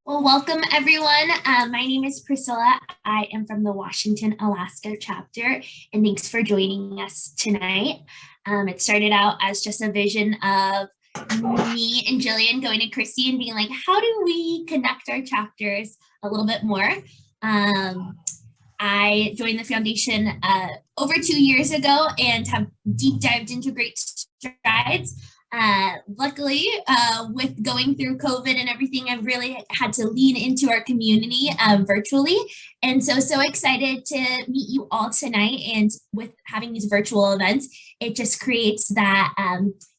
Well, welcome everyone. My name is Priscilla. I am from the Washington, Alaska chapter, and thanks for joining us tonight. It started out as just a vision of me and Jillian going to Christy and being like, how do we connect our chapters a little bit more? I joined the foundation over 2 years ago and have deep dived into great strides. Luckily, with going through COVID and everything, I've really had to lean into our community virtually. And so excited to meet you all tonight. And with having these virtual events, it just creates that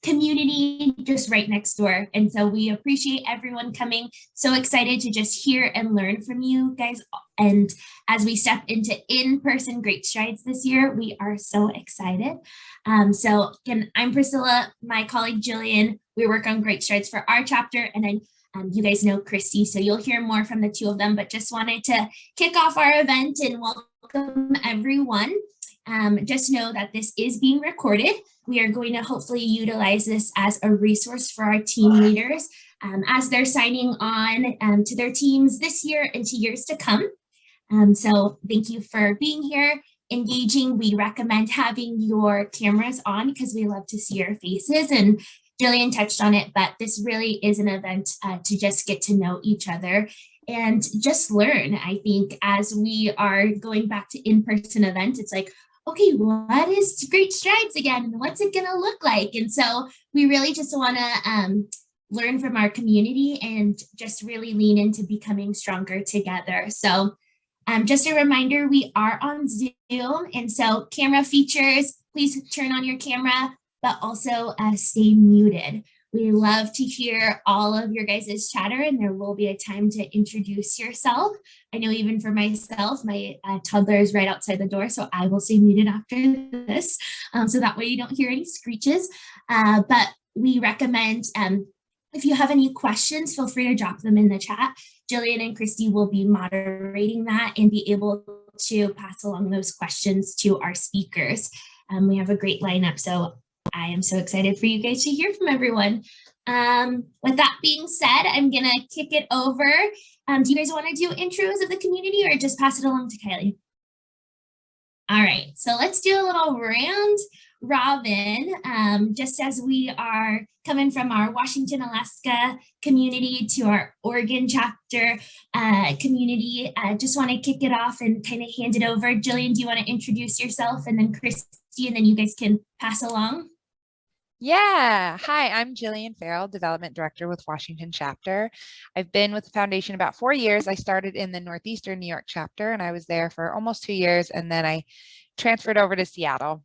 community just right next door. And so we appreciate everyone coming. So excited to just hear and learn from you guys. And as we step into in-person Great Strides this year, we are so excited. So again, I'm Priscilla, my colleague Jillian. We work on Great Strides for our chapter, and then you guys know Christy, so you'll hear more from the two of them, but just wanted to kick off our event and welcome everyone. Just know that this is being recorded. We are going to hopefully utilize this as a resource for our team leaders as they're signing on to their teams this year and to years to come. So thank you for being here, engaging. We recommend having your cameras on because we love to see your faces, and Jillian touched on it, but this really is an event to just get to know each other and just learn. I think as we are going back to in-person events, it's like, okay, what is Great Strides again? What's it gonna look like? And so we really just wanna learn from our community and just really lean into becoming stronger together. So just a reminder, we are on Zoom, and so camera features, please turn on your camera, but also stay muted. We love to hear all of your guys' chatter, and there will be a time to introduce yourself. I know even for myself, my toddler is right outside the door, so I will stay muted after this, so that way you don't hear any screeches. But we recommend, if you have any questions, feel free to drop them in the chat. Jillian and Christy will be moderating that and be able to pass along those questions to our speakers. We have a great lineup, so I am so excited for you guys to hear from everyone. With that being said, I'm gonna kick it over. Do you guys want to do intros of the community or just pass it along to Kylie? All right, so let's do a little round robin, just as we are coming from our Washington, Alaska community to our Oregon chapter community. I just want to kick it off and kind of hand it over. Jillian, do you want to introduce yourself, and then Christy, and then you guys can pass along? Yeah. Hi, I'm Jillian Farrell, Development Director with Washington Chapter. I've been with the foundation about 4 years. I started in the Northeastern New York chapter, and I was there for almost 2 years, and then I transferred over to Seattle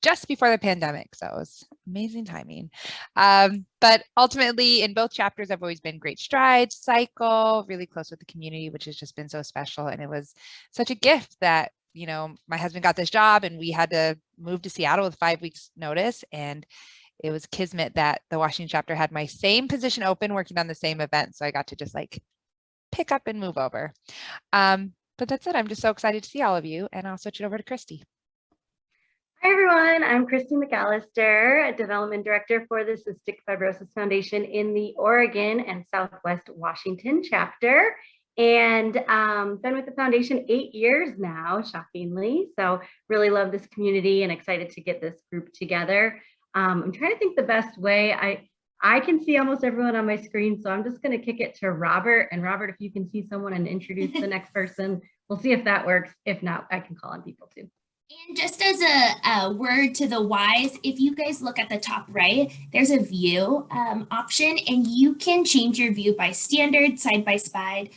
just before the pandemic. So it was amazing timing. But ultimately, in both chapters, I've always been Great Strides, Cycle, really close with the community, which has just been so special. And it was such a gift that my husband got this job and we had to move to Seattle with 5 weeks notice. And it was kismet that the Washington chapter had my same position open working on the same event. So I got to just pick up and move over. But that's it. I'm just so excited to see all of you, and I'll switch it over to Christy. Hi, everyone. I'm Christy McAllister, a Development Director for the Cystic Fibrosis Foundation in the Oregon and Southwest Washington chapter. And been with the foundation 8 years now, shockingly. So really love this community and excited to get this group together. I'm trying to think the best way. I can see almost everyone on my screen, so I'm just going to kick it to Robert. And Robert, if you can see someone and introduce the next person, we'll see if that works. If not, I can call on people too. And just as a word to the wise, if you guys look at the top right, there's a view option, and you can change your view by standard, side-by-side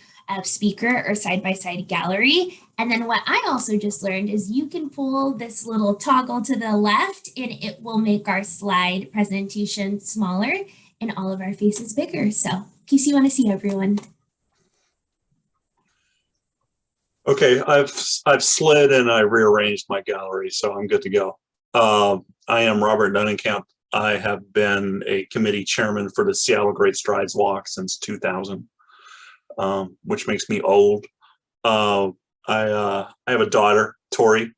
speaker, or side-by-side gallery. And then what I also just learned is you can pull this little toggle to the left, and it will make our slide presentation smaller and all of our faces bigger. So in case you want to see everyone. Okay, I've slid and I rearranged my gallery, so I'm good to go. I am Robert Dunnenkamp. I have been a committee chairman for the Seattle Great Strides Walk since 2000, which makes me old. I have a daughter, Tori,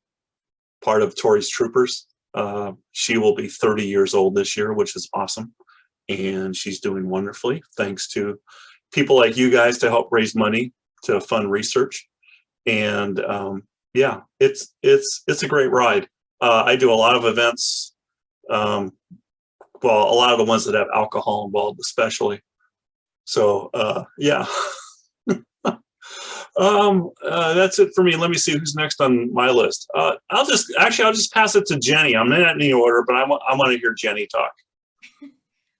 part of Tori's Troopers. She will be 30 years old this year, which is awesome. And she's doing wonderfully, thanks to people like you guys to help raise money to fund research. And yeah, it's a great ride. I do a lot of events. Well, a lot of the ones that have alcohol involved, especially. So yeah. That's it for me. Let me see who's next on my list. I'll just pass it to Jenny. I'm not in any order, but I want to hear Jenny talk.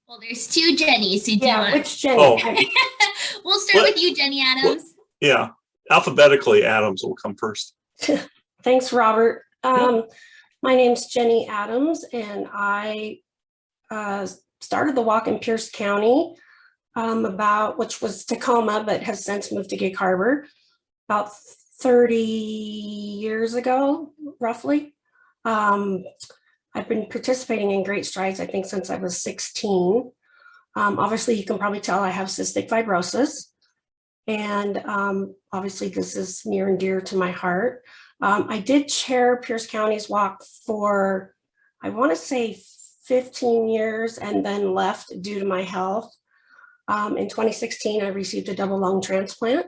Well, there's two Jennys. So Yeah, which Jenny? Oh. We'll start with you, Jenny Adams. Yeah, alphabetically, Adams will come first. Thanks, Robert. My name's Jenny Adams, and I started the walk in Pierce County, which was Tacoma, but has since moved to Gig Harbor, about 30 years ago, roughly. I've been participating in Great Strides, I think, since I was 16. Obviously, you can probably tell I have cystic fibrosis. And obviously, this is near and dear to my heart. I did chair Pierce County's walk for, I want to say 15 years, and then left due to my health. In 2016, I received a double lung transplant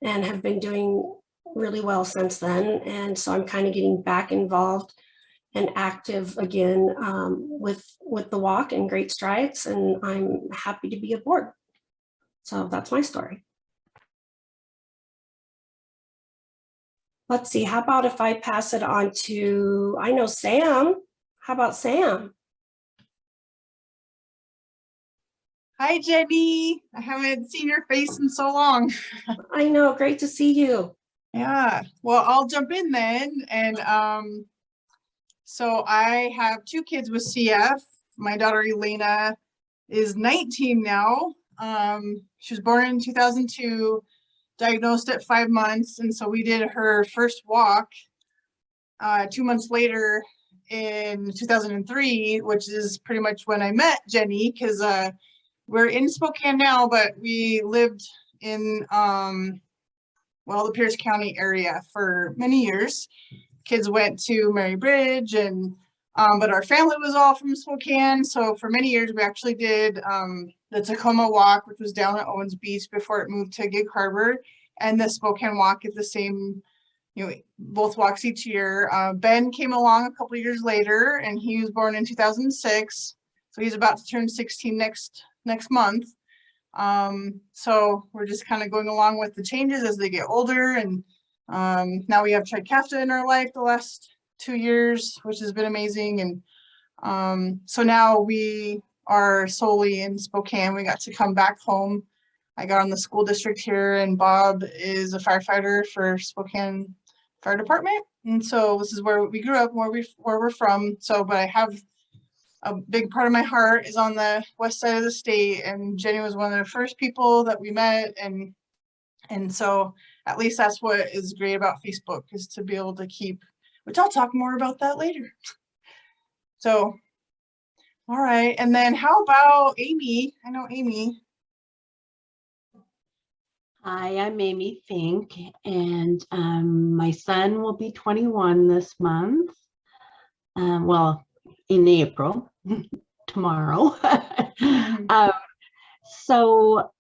and have been doing really well since then. And so I'm kind of getting back involved and active again with the walk and Great Strides, and I'm happy to be aboard. So that's my story. Let's see, how about if I pass it on to, I know Sam. How about Sam? Hi, Jenny. I haven't seen your face in so long. I know, great to see you. Yeah, well, I'll jump in then. And so I have two kids with CF. My daughter Elena is 19 now. She was born in 2002, diagnosed at 5 months. And so we did her first walk 2 months later in 2003, which is pretty much when I met Jenny, because we're in Spokane now, but we lived in, the Pierce County area for many years. Kids went to Mary Bridge, and but our family was all from Spokane. So for many years, we actually did the Tacoma Walk, which was down at Owens Beach before it moved to Gig Harbor, and the Spokane Walk at the same, both walks each year. Ben came along a couple of years later, and he was born in 2006. So he's about to turn 16 next month. So we're just kind of going along with the changes as they get older. And now we have Trikafta in our life the last 2 years, which has been amazing. And so now we are solely in Spokane. We got to come back home. I got on the school district here, and Bob is a firefighter for Spokane Fire Department. And so this is where we grew up, where we're from. So, but I have a big part of my heart is on the west side of the state, and Jenny was one of the first people that we met, and so at least that's what is great about Facebook, is to be able to keep, which I'll talk more about that later. So, all right, and then how about Amy? I know Amy. Hi, I'm Amy Fink, and my son will be 21 this month. In April, tomorrow. So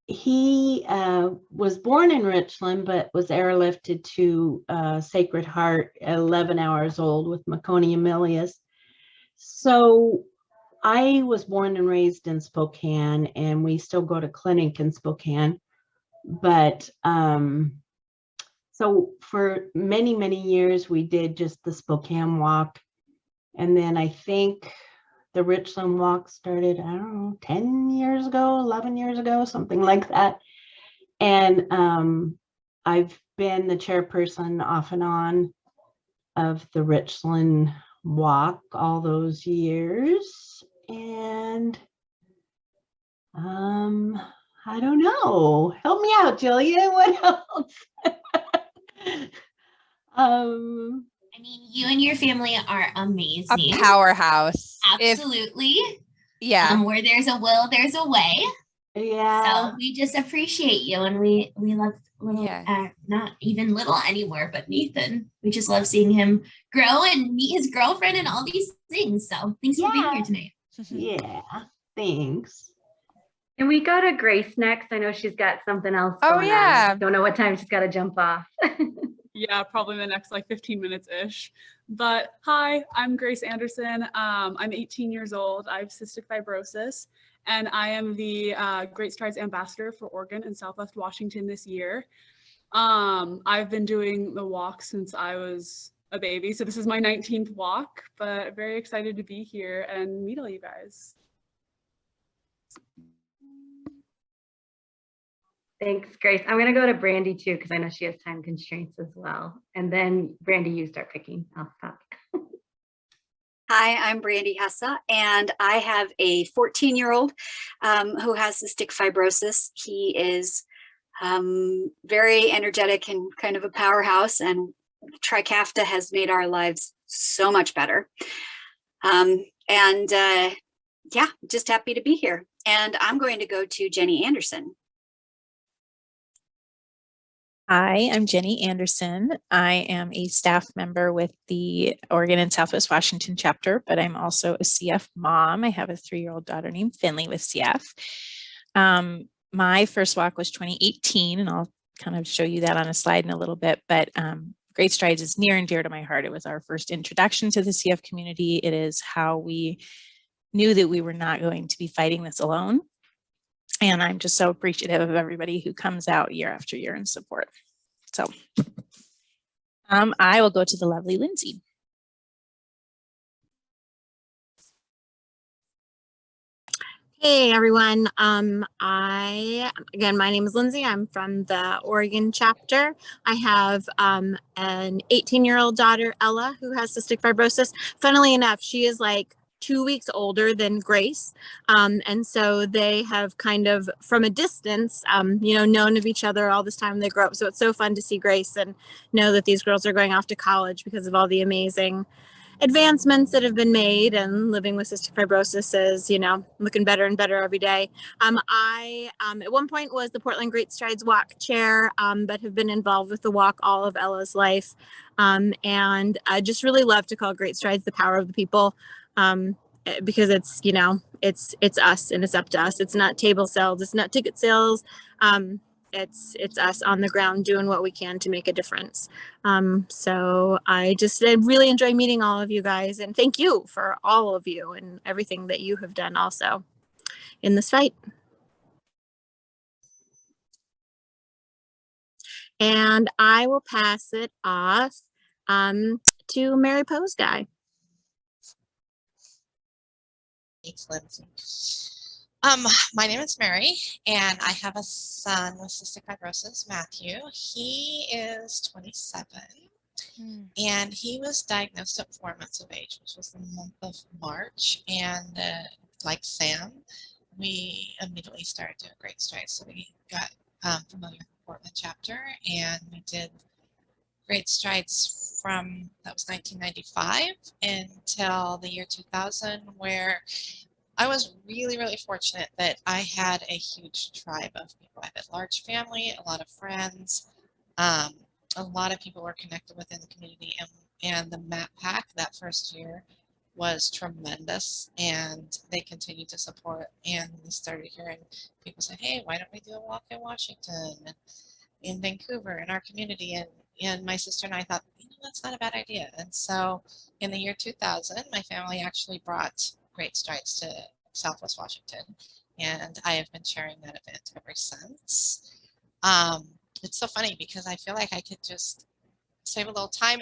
he was born in Richland, but was airlifted to Sacred Heart at 11 hours old with meconium So I was born and raised in Spokane, and we still go to clinic in Spokane. But so for many, many years, we did just the Spokane Walk. And then I think the Richland Walk started, I don't know, 10 years ago, 11 years ago, something like that. And I've been the chairperson off and on of the Richland Walk all those years. And I don't know. Help me out, Jillian. What else? I mean, you and your family are amazing. A powerhouse. Absolutely. Yeah. Where there's a will, there's a way. Yeah. So we just appreciate you, and we love little, not even little anymore, but Nathan. We just love seeing him grow and meet his girlfriend and all these things. So thanks for being here tonight. Yeah. Thanks. Can we go to Grace next? I know she's got something else Oh, going on. yeah. I don't know what time she's got to jump off. Yeah, probably the next like 15 minutes-ish. But hi, I'm Grace Anderson. I'm 18 years old. I have cystic fibrosis, and I am the Great Strides Ambassador for Oregon and Southwest Washington this year. I've been doing the walk since I was a baby, so this is my 19th walk, but very excited to be here and meet all you guys. Thanks, Grace. I'm going to go to Brandy too, because I know she has time constraints as well. And then Brandy, you start picking. I'll stop. Hi, I'm Brandy Hessa, and I have a 14-year-old who has cystic fibrosis. He is very energetic and kind of a powerhouse, and Trikafta has made our lives so much better. Yeah, just happy to be here. And I'm going to go to Jenny Anderson. Hi, I'm Jenny Anderson. I am a staff member with the Oregon and Southwest Washington chapter, but I'm also a CF mom. I have a 3-year-old daughter named Finley with CF. My first walk was 2018, and I'll kind of show you that on a slide in a little bit, but Great Strides is near and dear to my heart. It was our first introduction to the CF community. It is how we knew that we were not going to be fighting this alone. And I'm just so appreciative of everybody who comes out year after year in support. So I will go to the lovely Lindsay. Hey everyone. My name is Lindsay. I'm from the Oregon chapter. I have an 18-year-old daughter, Ella, who has cystic fibrosis. Funnily enough, she is like 2 weeks older than Grace. And so they have kind of from a distance, known of each other all this time they grow up. So it's so fun to see Grace and know that these girls are going off to college because of all the amazing advancements that have been made, and living with cystic fibrosis is, looking better and better every day. I at one point was the Portland Great Strides Walk chair, but have been involved with the walk all of Ella's life. And I just really love to call Great Strides the power of the people, because it's, it's us and it's up to us. It's not table sales, it's not ticket sales. It's us on the ground doing what we can to make a difference. So I really enjoy meeting all of you guys, and thank you for all of you and everything that you have done also in this fight. And I will pass it off to Mary Pose Guy. Thanks, Lindsay. My name is Mary, and I have a son with cystic fibrosis, Matthew. He is 27, and he was diagnosed at 4 months of age, which was the month of March. And like Sam, we immediately started doing Great Strides. So we got familiar with the Portland chapter, and we did Great Strides from, that was 1995 until the year 2000, where I was really, really fortunate that I had a huge tribe of people. I had a large family, a lot of friends, a lot of people were connected within the community, and the map pack that first year was tremendous, and they continued to support. And we started hearing people say, hey, why don't we do a walk in Washington, in Vancouver, in our community? And my sister and I thought, that's not a bad idea. And so in the year 2000, my family actually brought Great Strides to Southwest Washington, and I have been chairing that event ever since. It's so funny because I feel like I could just save a little time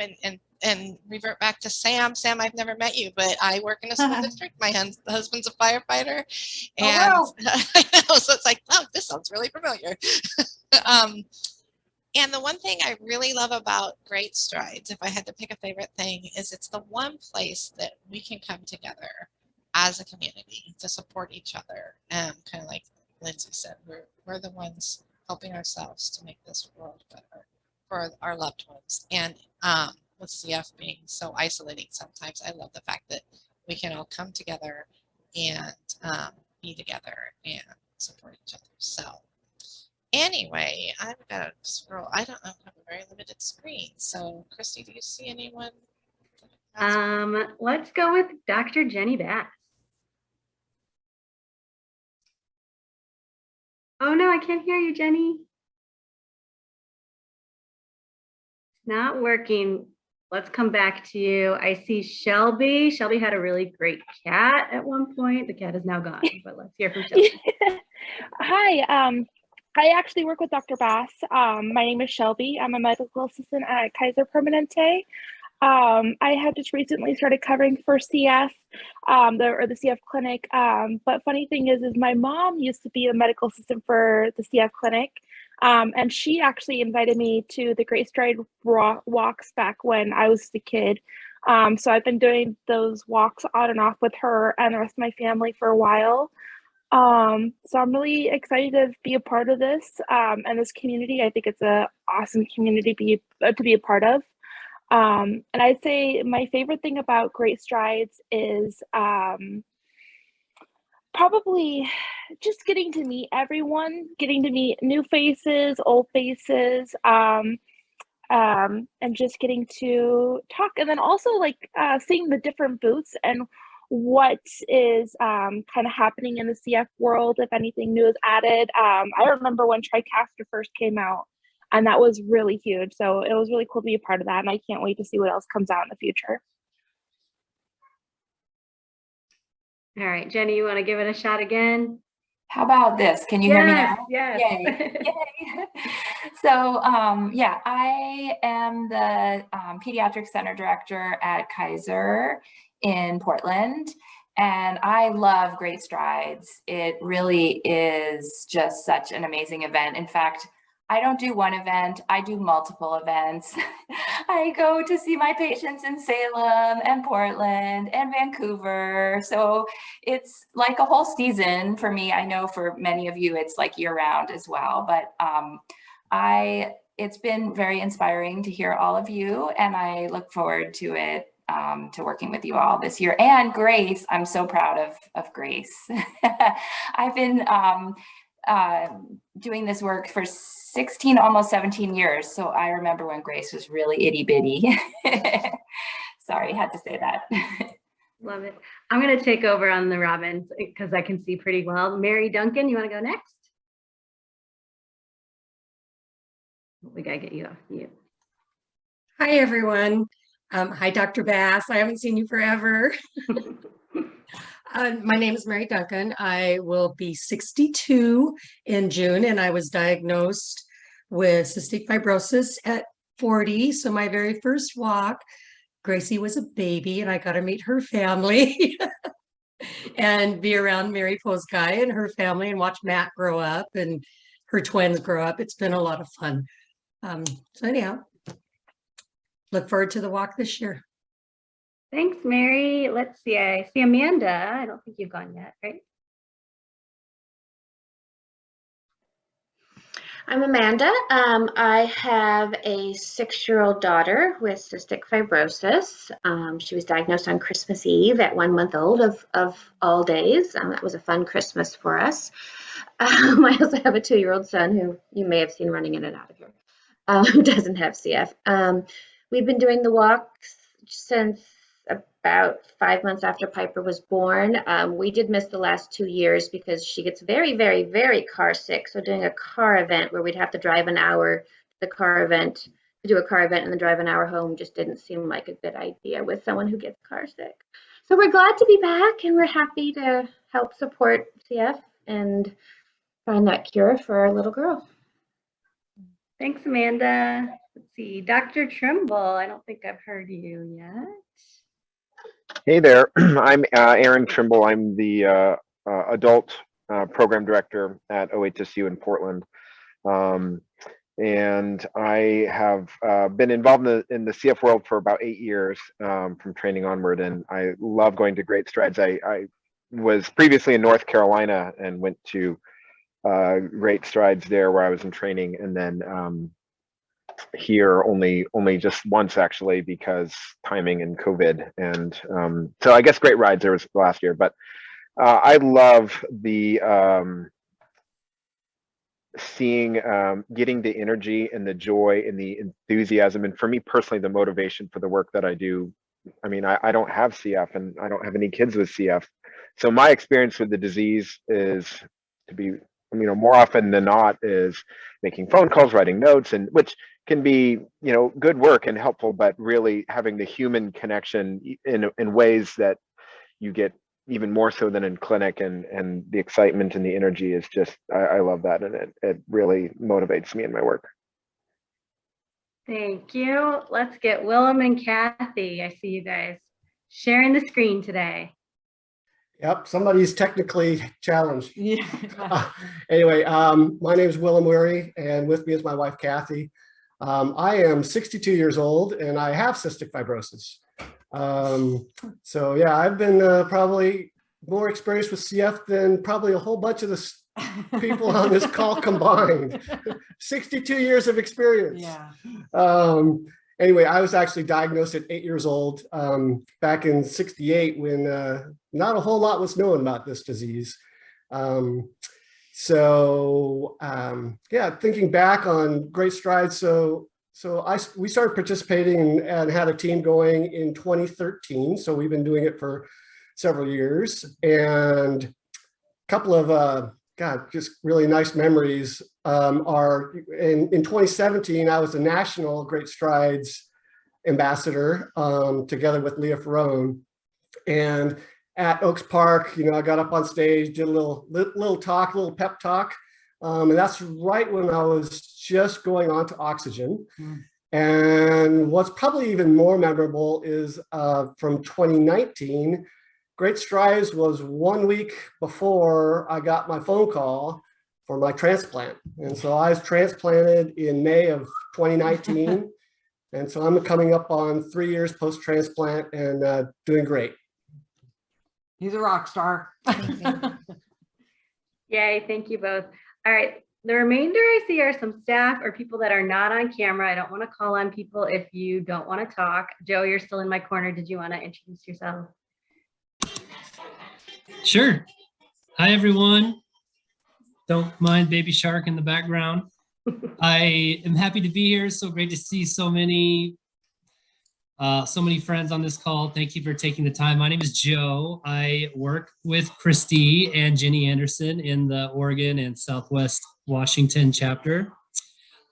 and revert back to Sam. Sam, I've never met you, but I work in a school district. My husband's a firefighter, and Oh, wow. I know, so it's like, oh, this sounds really familiar. And the one thing I really love about Great Strides, if I had to pick a favorite thing, is it's the one place that we can come together as a community to support each other. And kind of like Lindsay said, we're the ones helping ourselves to make this world better for our loved ones. And with CF being so isolating sometimes, I love the fact that we can all come together and be together and support each other. So anyway, I've got to scroll. I don't have a very limited screen. So Christy, do you see anyone? Let's go with Dr. Jenny Bass. Oh no, I can't hear you, Jenny. It's not working. Let's come back to you. I see Shelby. Shelby had a really great cat at one point. The cat is now gone, but let's hear from Shelby. Hi, I actually work with Dr. Bass. My name is Shelby. I'm a medical assistant at Kaiser Permanente. I have just recently started covering for CF, the CF clinic. But funny thing is my mom used to be a medical assistant for the CF clinic. And she actually invited me to the Great Stride walks back when I was a kid. So I've been doing those walks on and off with her and the rest of my family for a while. So I'm really excited to be a part of this and this community. I think it's an awesome community to be a part of. And I'd say my favorite thing about Great Strides is probably just getting to meet everyone, getting to meet new faces, old faces, and just getting to talk. And then also like seeing the different booths and what is kind of happening in the CF world, if anything new is added. I remember when TriCaster first came out, and that was really huge. So it was really cool to be a part of that, and I can't wait to see what else comes out in the future. All right, Jenny, you want to give it a shot again? How about this? Can you hear me now? Yes. Yay. Yay. So yeah, I am the Pediatric Center Director at Kaiser in Portland, and I love Great Strides. It really is just such an amazing event. In fact, I don't do one event, I do multiple events. I go to see my patients in Salem and Portland and Vancouver. So it's like a whole season for me. I know for many of you, it's like year round as well, but it's been very inspiring to hear all of you, and I look forward to it, to working with you all this year. And Grace, I'm so proud of Grace. I've been doing this work for 16, almost 17 years. So I remember when Grace was really itty bitty. Sorry, had to say that. Love it. I'm going to take over on the Robins because I can see pretty well. Mary Duncan, you want to go next? We got to get you off mute. Hi, everyone. Hi, Dr. Bass. I haven't seen you forever. My name is Mary Duncan. I will be 62 in June, and I was diagnosed with cystic fibrosis at 40. So my very first walk, Gracie was a baby, and I got to meet her family and be around Mary Poskai and her family and watch Matt grow up and her twins grow up. It's been a lot of fun. So anyhow, look forward to the walk this year. Thanks, Mary. Let's see. I see Amanda. I don't think you've gone yet, right? I'm Amanda. I have a 6-year-old daughter with cystic fibrosis. She was diagnosed on Christmas Eve at 1 month old of all days. That was a fun Christmas for us. I also have a 2-year-old son who you may have seen running in and out of here, who doesn't have CF. We've been doing the walks since about 5 months after Piper was born. We did miss the last 2 years because she gets very, very, very car sick. So doing a car event where we'd have to drive an hour to the car event, to do a car event and then drive an hour home just didn't seem like a good idea with someone who gets car sick. So we're glad to be back, and we're happy to help support CF and find that cure for our little girl. Thanks, Amanda. Let's see, Dr. Trimble. I don't think I've heard you yet. Hey there, I'm Aaron Trimble. I'm the adult program director at OHSU in Portland. And I have been involved in the CF world for about 8 years from training onward, and I love going to Great Strides. I was previously in North Carolina and went to Great Strides there where I was in training, and then here only just once actually because timing and COVID. And so I guess Great Rides there was last year, but I love the seeing, getting the energy and the joy and the enthusiasm. And for me personally, the motivation for the work that I do. I mean, I don't have CF and I don't have any kids with CF. So my experience with the disease is, to be more often than not is making phone calls, writing notes, and which can be, good work and helpful, but really having the human connection in ways that you get even more so than in clinic, and the excitement and the energy is just, I love that, and it really motivates me in my work. Thank you. Let's get Willem and Kathy. I see you guys sharing the screen today. Yep, somebody's technically challenged. Anyway, my name is Willem Weary, and with me is my wife, Kathy. I am 62 years old, and I have cystic fibrosis. So yeah, I've been probably more experienced with CF than probably a whole bunch of the people on this call combined. 62 years of experience. Yeah. Anyway, I was actually diagnosed at 8 years old back in '68 when not a whole lot was known about this disease. Yeah, thinking back on great strides. We started participating and had a team going in 2013. So we've been doing it for several years, and a couple of just really nice memories are in 2017, I was the national Great Strides ambassador together with Leah Ferrone. And at Oaks Park, I got up on stage, did a little talk, a little pep talk. And that's right when I was just going on to oxygen. And what's probably even more memorable is from 2019, Great Strides was 1 week before I got my phone call for my transplant. And so I was transplanted in May of 2019. And so I'm coming up on 3 years post-transplant and doing great. He's a rock star. Yay, thank you both. All right, the remainder I see are some staff or people that are not on camera. I don't want to call on people if you don't want to talk. Joe, you're still in my corner. Did you want to introduce yourself? Sure. Hi, everyone. Don't mind Baby Shark in the background. I am happy to be here. So great to see so many friends on this call. Thank you for taking the time. My name is Joe. I work with Christy and Jenny Anderson in the Oregon and Southwest Washington chapter.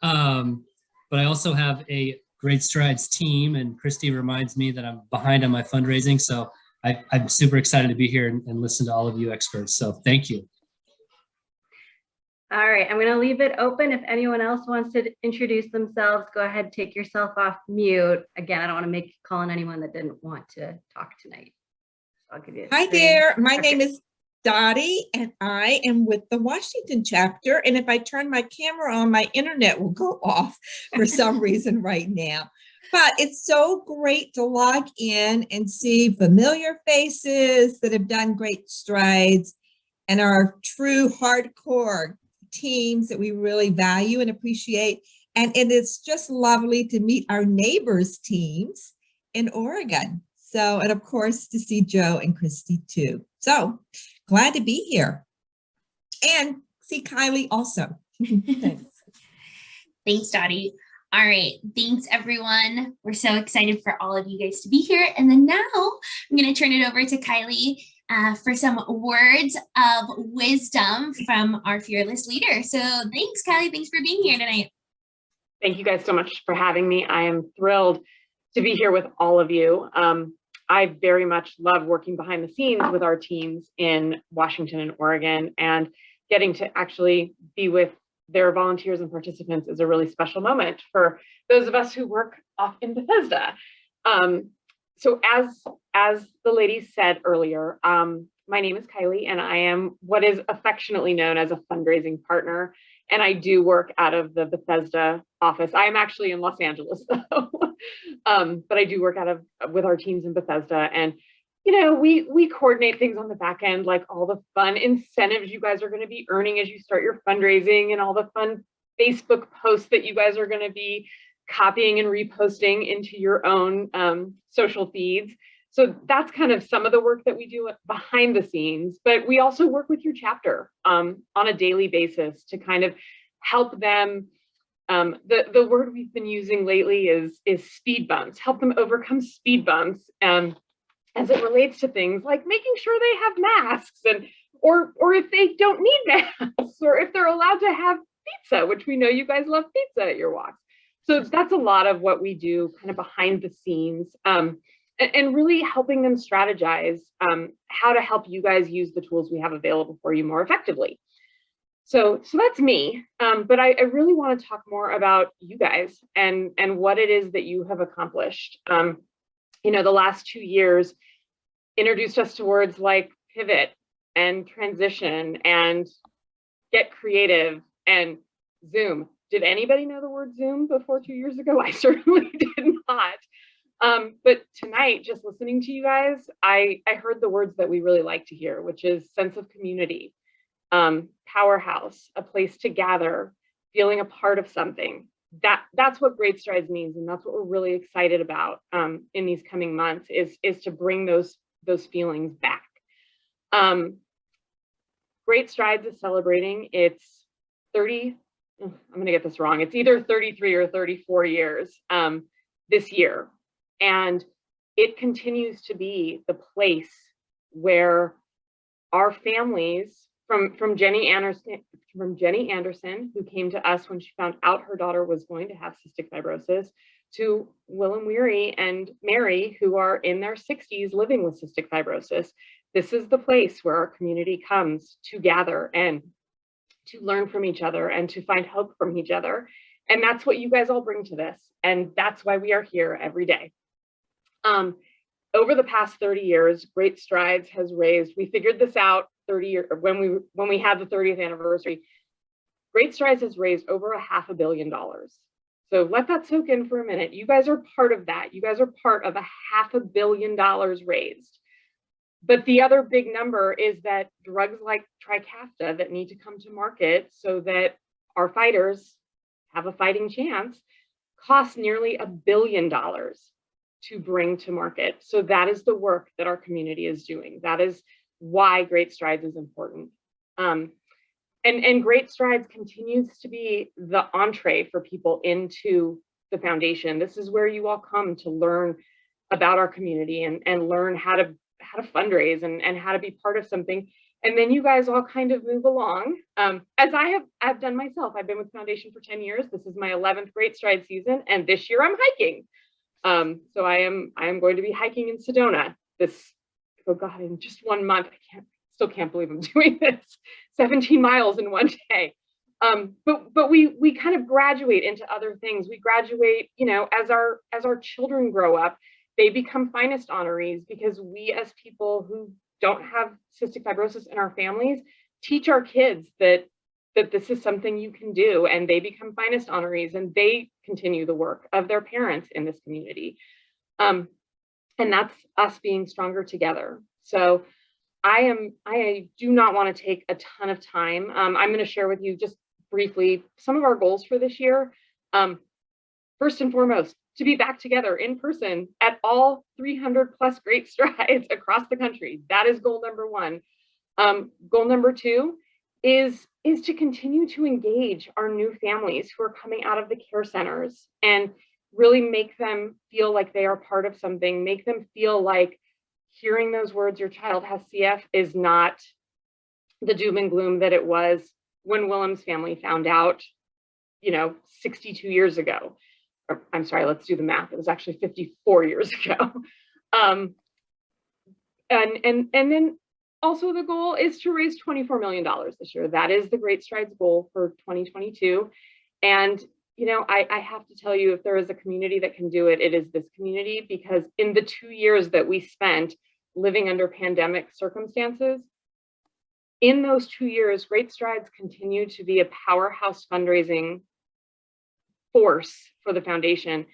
But I also have a Great Strides team, and Christy reminds me that I'm behind on my fundraising. So I'm super excited to be here and listen to all of you experts. So thank you. All right, I'm going to leave it open. If anyone else wants to introduce themselves, go ahead, take yourself off mute. Again, I don't want to make call on anyone that didn't want to talk tonight. So I'll give you Hi there, my name is Dottie, and I am with the Washington chapter. And if I turn my camera on, my internet will go off for some reason right now. But it's so great to log in and see familiar faces that have done great strides and are true hardcore teams that we really value and appreciate. And it is just lovely to meet our neighbors' teams in Oregon. So, and of course, to see Joe and Christy too. So glad to be here. And see Kylie also. Thanks. Thanks, Dottie. All right, thanks everyone. We're so excited for all of you guys to be here. And then now I'm going to turn it over to Kylie for some words of wisdom from our fearless leader. So thanks, Kylie. Thanks for being here tonight. Thank you guys so much for having me. I am thrilled to be here with all of you. I very much love working behind the scenes with our teams in Washington and Oregon, and getting to actually be with their volunteers and participants is a really special moment for those of us who work off in Bethesda. So as the ladies said earlier, my name is Kylie, and I am what is affectionately known as a fundraising partner. And I do work out of the Bethesda office. I am actually in Los Angeles, though. But I do work with our teams in Bethesda. And we coordinate things on the back end, like all the fun incentives you guys are going to be earning as you start your fundraising, and all the fun Facebook posts that you guys are going to be copying and reposting into your own social feeds. So that's kind of some of the work that we do behind the scenes, but we also work with your chapter on a daily basis to kind of help them. The word we've been using lately is speed bumps, help them overcome speed bumps as it relates to things like making sure they have masks and or if they don't need masks, or if they're allowed to have pizza, which we know you guys love pizza at your walks. So that's a lot of what we do kind of behind the scenes, and really helping them strategize how to help you guys use the tools we have available for you more effectively. So that's me, but I really want to talk more about you guys and what it is that you have accomplished. You know, the last 2 years introduced us to words like pivot and transition and get creative and Zoom. Did anybody know the word Zoom before 2 years ago? I certainly did not. But tonight, just listening to you guys, I heard the words that we really like to hear, which is sense of community, powerhouse, a place to gather, feeling a part of something. That's what Great Strides means, and that's what we're really excited about in these coming months is to bring those feelings back. Great Strides is celebrating its 30, I'm gonna get this wrong, it's either 33 or 34 years this year. And it continues to be the place where our families, from Jenny Anderson, who came to us when she found out her daughter was going to have cystic fibrosis, to Willem Weary and Mary, who are in their 60s living with cystic fibrosis. This is the place where our community comes to gather and to learn from each other and to find hope from each other. And that's what you guys all bring to this. And that's why we are here every day. Over the past 30 years, Great Strides has raised, we figured this out 30 years, when we had the 30th anniversary, Great Strides has raised over $500 million. So let that soak in for a minute. You guys are part of that. You guys are part of $500 million raised. But the other big number is that drugs like Trikafta that need to come to market so that our fighters have a fighting chance cost nearly $1 billion to bring to market. So that is the work that our community is doing. That is why Great Strides is important. And Great Strides continues to be the entree for people into the foundation. This is where you all come to learn about our community and learn how to fundraise and how to be part of something. And then you guys all kind of move along. As I've done myself. I've been with Foundation for 10 years. This is my 11th Great Stride season. And this year I'm hiking. So I am going to be hiking in Sedona oh God, in just 1 month. I still can't believe I'm doing this. 17 miles in one day. But we kind of graduate into other things. We graduate, you know, as our children grow up, they become finest honorees because we as people who don't have cystic fibrosis in our families teach our kids that this is something you can do, and they become finest honorees and they continue the work of their parents in this community. And that's us being stronger together. So I do not want to take a ton of time. I'm going to share with you just briefly some of our goals for this year. First and foremost, to be back together in person at all 300 plus Great Strides across the country. That is goal number 1. Goal number 2 is to continue to engage our new families who are coming out of the care centers and really make them feel like they are part of something, make them feel like hearing those words, your child has CF, is not the doom and gloom that it was when Willem's family found out, you know, 62 years ago. Or, I'm sorry, let's do the math. It was actually 54 years ago. And then also the goal is to raise $24 million this year. That is the Great Strides goal for 2022. And you know, I have to tell you, if there is a community that can do it, it is this community, because in the 2 years that we spent living under pandemic circumstances, in those 2 years, Great Strides continue to be a powerhouse fundraising force for the foundation.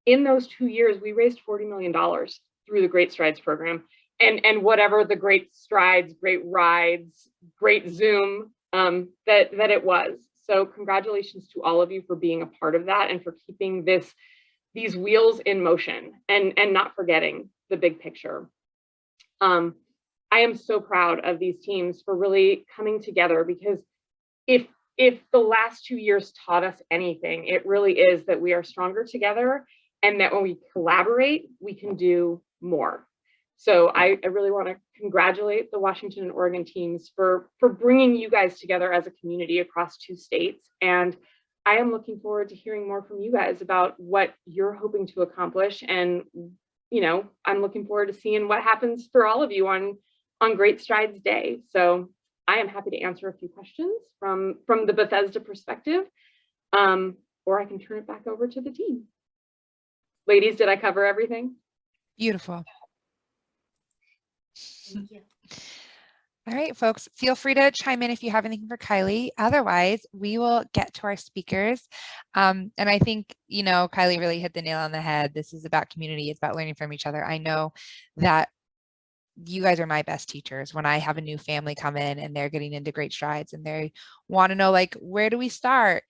In those 2 years, we raised $40 million through the Great Strides program, and whatever the Great Strides, Great Rides, Great Zoom that it was. So congratulations to all of you for being a part of that and for keeping these wheels in motion and not forgetting the big picture. I am so proud of these teams for really coming together, because if the last 2 years taught us anything, it really is that we are stronger together, and that when we collaborate, we can do more. So I really want to congratulate the Washington and Oregon teams for bringing you guys together as a community across 2 states. And I am looking forward to hearing more from you guys about what you're hoping to accomplish. And, you know, I'm looking forward to seeing what happens for all of you on Great Strides Day. So I am happy to answer a few questions from the Bethesda perspective, or I can turn it back over to the team. Ladies, did I cover everything? Beautiful. Thank you. All right, folks, feel free to chime in if you have anything for Kylie. Otherwise, we will get to our speakers. And I think, you know, Kylie really hit the nail on the head. This is about community. It's about learning from each other. I know that you guys are my best teachers. When I have a new family come in and they're getting into Great Strides and they want to know, like, where do we start?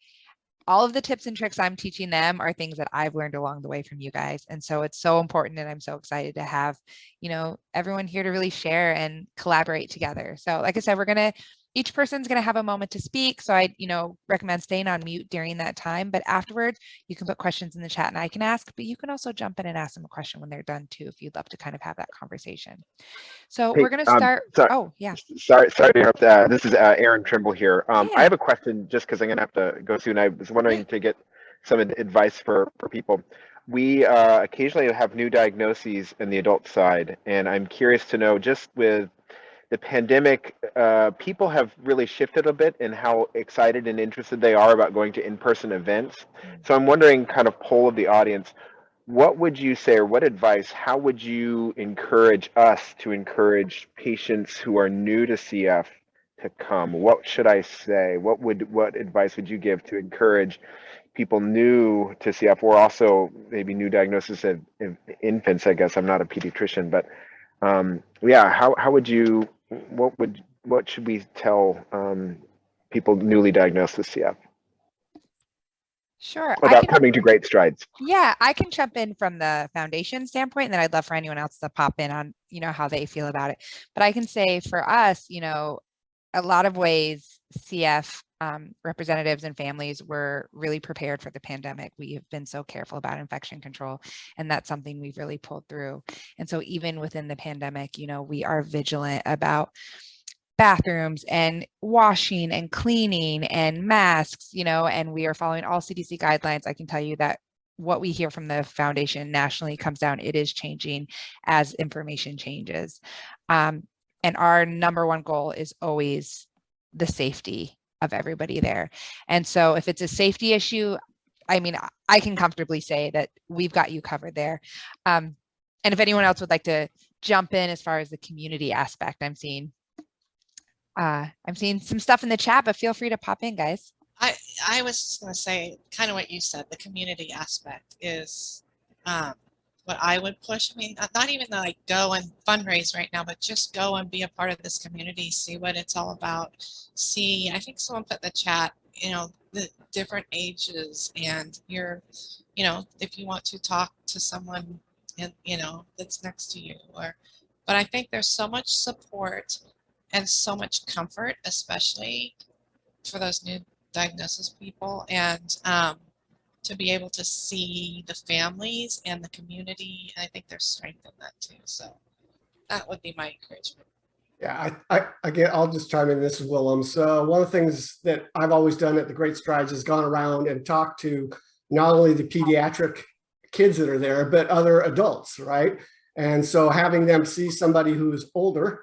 All of the tips and tricks I'm teaching them are things that I've learned along the way from you guys. And so it's so important. And I'm so excited to have, you know, everyone here to really share and collaborate together. So like I said, each person's going to have a moment to speak. So I, you know, recommend staying on mute during that time, but afterwards you can put questions in the chat and I can ask, but you can also jump in and ask them a question when they're done too, if you'd love to kind of have that conversation. So Hey, we're going to start. sorry, Oh yeah. Sorry to interrupt. This is Aaron Trimble here. Yeah. I have a question just because I'm going to have to go soon. I was wondering to get some advice for people. We occasionally have new diagnoses in the adult side, and I'm curious to know, just with the pandemic, people have really shifted a bit in how excited and interested they are about going to in-person events. So I'm wondering, kind of poll of the audience, what would you say, or what advice, how would you encourage us to encourage patients who are new to CF to come? What should I say? What advice would you give to encourage people new to CF, or also maybe new diagnosis of infants? I guess I'm not a pediatrician, but yeah, how would you, what should we tell people newly diagnosed with CF? Sure. About coming to Great Strides. Yeah, I can jump in from the foundation standpoint, and then I'd love for anyone else to pop in on, you know, how they feel about it. But I can say for us, you know, a lot of ways CF representatives and families were really prepared for the pandemic. We have been so careful about infection control, and that's something we've really pulled through. And so even within the pandemic, you know, we are vigilant about bathrooms and washing and cleaning and masks, you know, and we are following all CDC guidelines. I can tell you that what we hear from the foundation nationally comes down, it is changing as information changes. And our number one goal is always the safety of everybody there. And so if it's a safety issue, I mean, I can comfortably say that we've got you covered there. And if anyone else would like to jump in as far as the community aspect, I'm seeing some stuff in the chat, but feel free to pop in, guys. I was just going to say kind of what you said. The community aspect is what I would push. I mean, not even to like go and fundraise right now, but just go and be a part of this community, see what it's all about. See, I think someone put in the chat, you know, the different ages and your, you know, if you want to talk to someone and, you know, that's next to you, but I think there's so much support and so much comfort, especially for those new diagnosis people, and to be able to see the families and the community. I think there's strength in that too. So that would be my encouragement. Yeah, I'll just chime in. This is Willem. So one of the things that I've always done at the Great Strides is gone around and talked to not only the pediatric kids that are there, but other adults, right? And so having them see somebody who's older,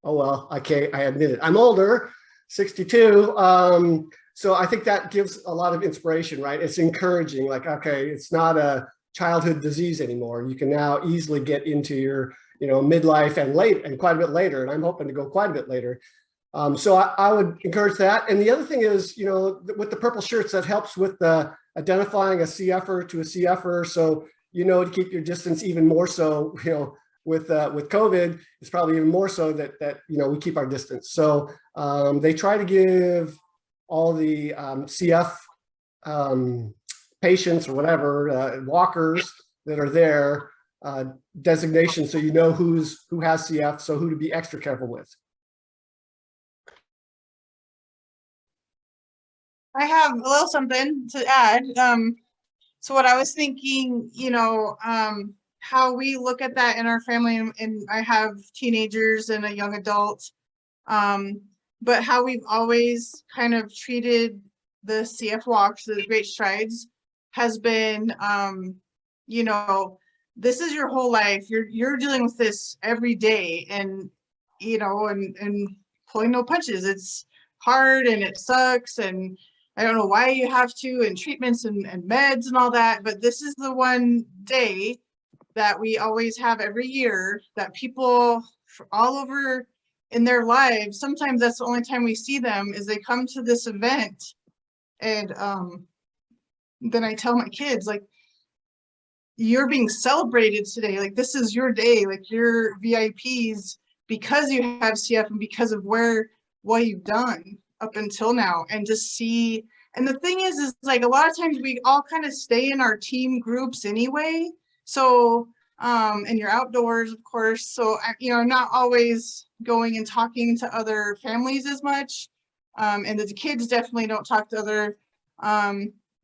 oh, well, okay, I admit it. I'm older, 62. So I think that gives a lot of inspiration, right? It's encouraging, like, okay, it's not a childhood disease anymore. You can now easily get into your, you know, midlife and late and quite a bit later. And I'm hoping to go quite a bit later. So I would encourage that. And the other thing is, you know, with the purple shirts, that helps with the identifying a CFer to a CFer. So, you know, to keep your distance even more so, you know, with COVID, it's probably even more so that you know, we keep our distance. So they try to give all the CF patients or whatever, walkers that are there, designation, so you know who has CF, so who to be extra careful with. I have a little something to add. So what I was thinking, you know, how we look at that in our family, and I have teenagers and a young adult, but how we've always kind of treated the CF walks, the great strides, has been, you know, this is your whole life. You're dealing with this every day, and you know, and pulling no punches. It's hard and it sucks, and I don't know why you have to, and treatments and meds and all that, but this is the one day that we always have every year that people all over in their lives, sometimes that's the only time we see them, is they come to this event. And then I tell my kids, like, you're being celebrated today. Like, this is your day. Like, you're VIPs because you have CF and because of what you've done up until now. And to see, and the thing is like a lot of times we all kind of stay in our team groups anyway. So, and you're outdoors, of course. So, you know, I'm not always going and talking to other families as much. And the kids definitely don't talk to other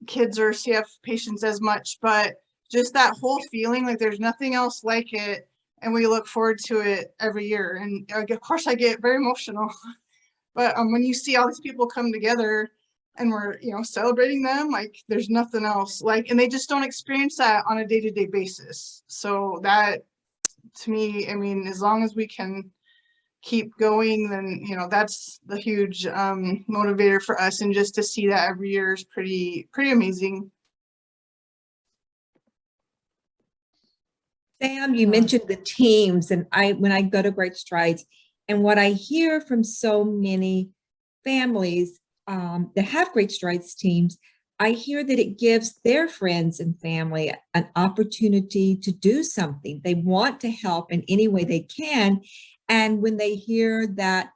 kids or CF patients as much, but just that whole feeling, like there's nothing else like it. And we look forward to it every year. And of course I get very emotional, but when you see all these people come together and we're, you know, celebrating them, like there's nothing else like, and they just don't experience that on a day-to-day basis. So that, to me, I mean, as long as we can keep going, then, you know, that's the huge motivator for us. And just to see that every year is pretty amazing. Sam, you mentioned the teams, and when I go to Great Strides, and what I hear from so many families that have Great Strides teams, I hear that it gives their friends and family an opportunity to do something. They want to help in any way they can. And when they hear that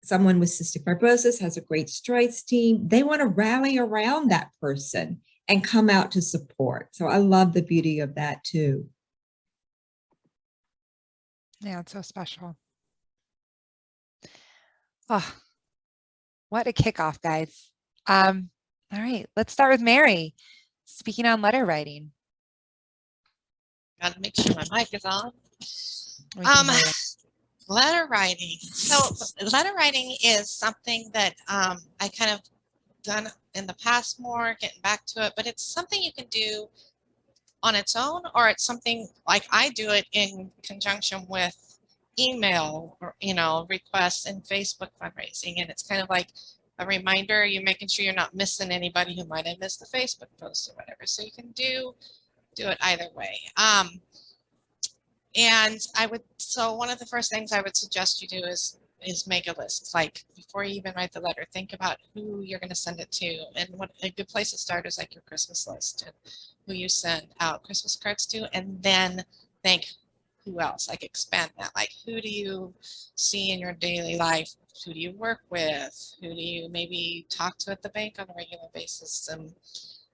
someone with cystic fibrosis has a Great Strides team, they want to rally around that person and come out to support. So I love the beauty of that too. Yeah, it's so special. Oh, what a kickoff, guys. All right, let's start with Mary, speaking on letter writing. Gotta make sure my mic is on. Letter writing. So letter writing is something that I kind of done in the past more, getting back to it, but it's something you can do on its own, or it's something like I do it in conjunction with email or, you know, requests and Facebook fundraising. And it's kind of like a reminder, you're making sure you're not missing anybody who might have missed the Facebook post or whatever. So you can do it either way. And so one of the first things I would suggest you do is make a list. Like before you even write the letter, think about who you're going to send it to. And what a good place to start is like your Christmas list and who you send out Christmas cards to, and then think who else, like expand that. Like who do you see in your daily life? Who do you work with? Who do you maybe talk to at the bank on a regular basis? And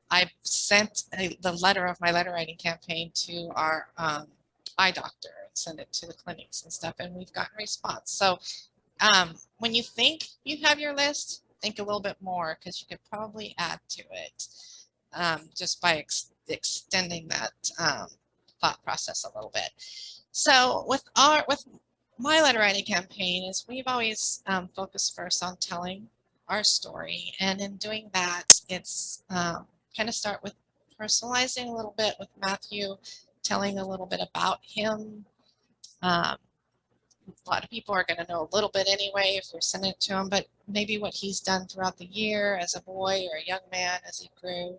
I've sent the letter of my letter writing campaign to our eye doctor and send it to the clinics and stuff, and we've gotten a response. So when you think you have your list, think a little bit more, because you could probably add to it just by extending that thought process a little bit. So with my letter writing campaign is we've always focused first on telling our story, and in doing that, it's kind of start with personalizing a little bit with Matthew, telling a little bit about him. A lot of people are going to know a little bit anyway if you're sending it to him, but maybe what he's done throughout the year as a boy or a young man as he grew.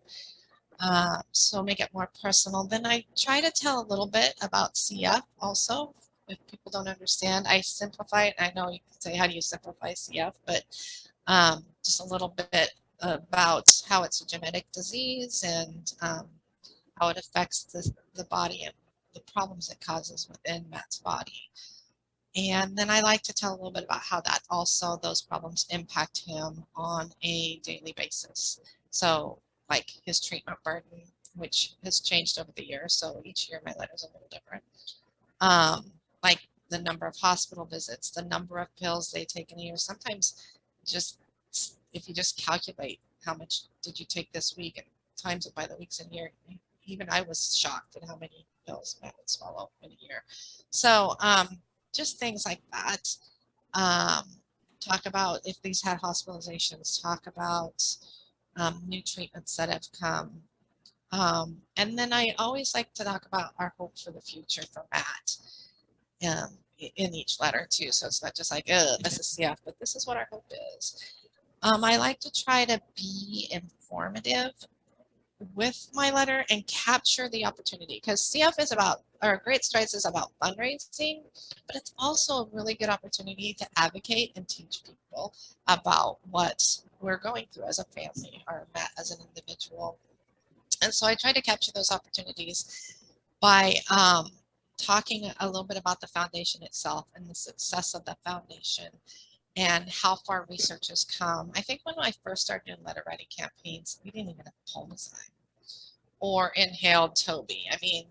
So make it more personal. Then I try to tell a little bit about CF also. If people don't understand, I simplify it. I know you can say, how do you simplify CF? But just a little bit about how it's a genetic disease and how it affects the body and the problems it causes within Matt's body. And then I like to tell a little bit about how that also, those problems impact him on a daily basis. So like his treatment burden, which has changed over the years. So each year my letter is a little different. Like the number of hospital visits, the number of pills they take in a year. Sometimes just, if you just calculate how much did you take this week and times it by the weeks in a year, even I was shocked at how many pills Matt would swallow in a year. So just things like that. Talk about if these had hospitalizations, talk about new treatments that have come. And then I always like to talk about our hope for the future for Matt in each letter too. So it's not just like, oh, this is CF, but this is what our hope is. I like to try to be informative with my letter and capture the opportunity, because CF is about, or Great Strides is about fundraising, but it's also a really good opportunity to advocate and teach people about what we're going through as a family or Matt as an individual. And so I try to capture those opportunities by talking a little bit about the foundation itself and the success of the foundation and how far research has come. I think when I first started doing letter writing campaigns, we didn't even have Pulmazine or inhaled Toby. I mean,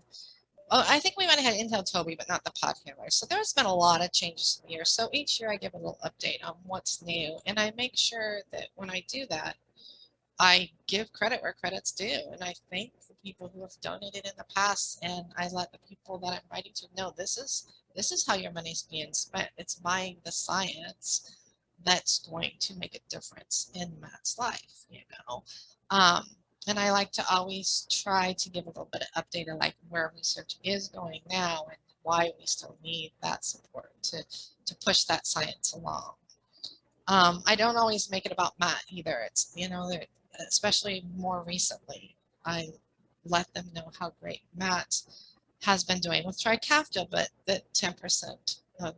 I think we might have had inhaled Toby, but not the pod handler. So there's been a lot of changes in the year. So each year I give a little update on what's new, and I make sure that when I do that, I give credit where credit's due, and I thank the people who have donated in the past, and I let the people that I'm writing to know this is how your money's being spent. It's buying the science that's going to make a difference in Matt's life, you know. And I like to always try to give a little bit of update on like where research is going now and why we still need that support to push that science along. I don't always make it about Matt either. It's, you know, especially more recently, I let them know how great Matt has been doing with Trikafta, but that 10% of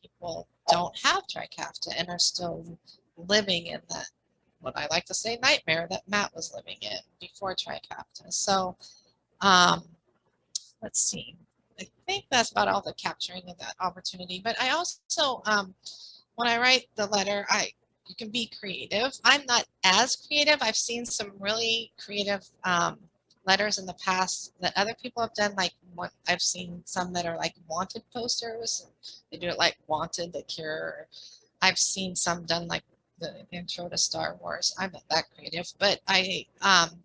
people don't have Trikafta and are still living in that, what I like to say, nightmare that Matt was living in before Trikafta. So let's see. I think that's about all the capturing of that opportunity. But I also, when I write the letter, you can be creative. I'm not as creative. I've seen some really creative letters in the past that other people have done. Like I've seen some that are like wanted posters. They do it like wanted, the cure. I've seen some done like the intro to Star Wars. I'm not that creative, but I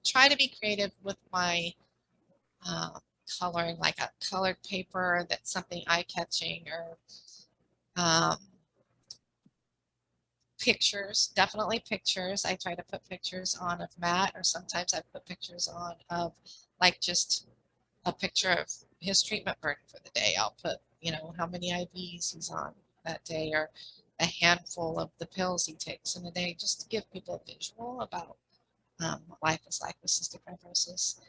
try to be creative with my coloring, like a colored paper that's something eye-catching, or pictures, definitely pictures. I try to put pictures on of Matt, or sometimes I put pictures on of like just a picture of his treatment burden for the day. I'll put, you know, how many IVs he's on that day, or a handful of the pills he takes in a day, just to give people a visual about what life is like with cystic fibrosis.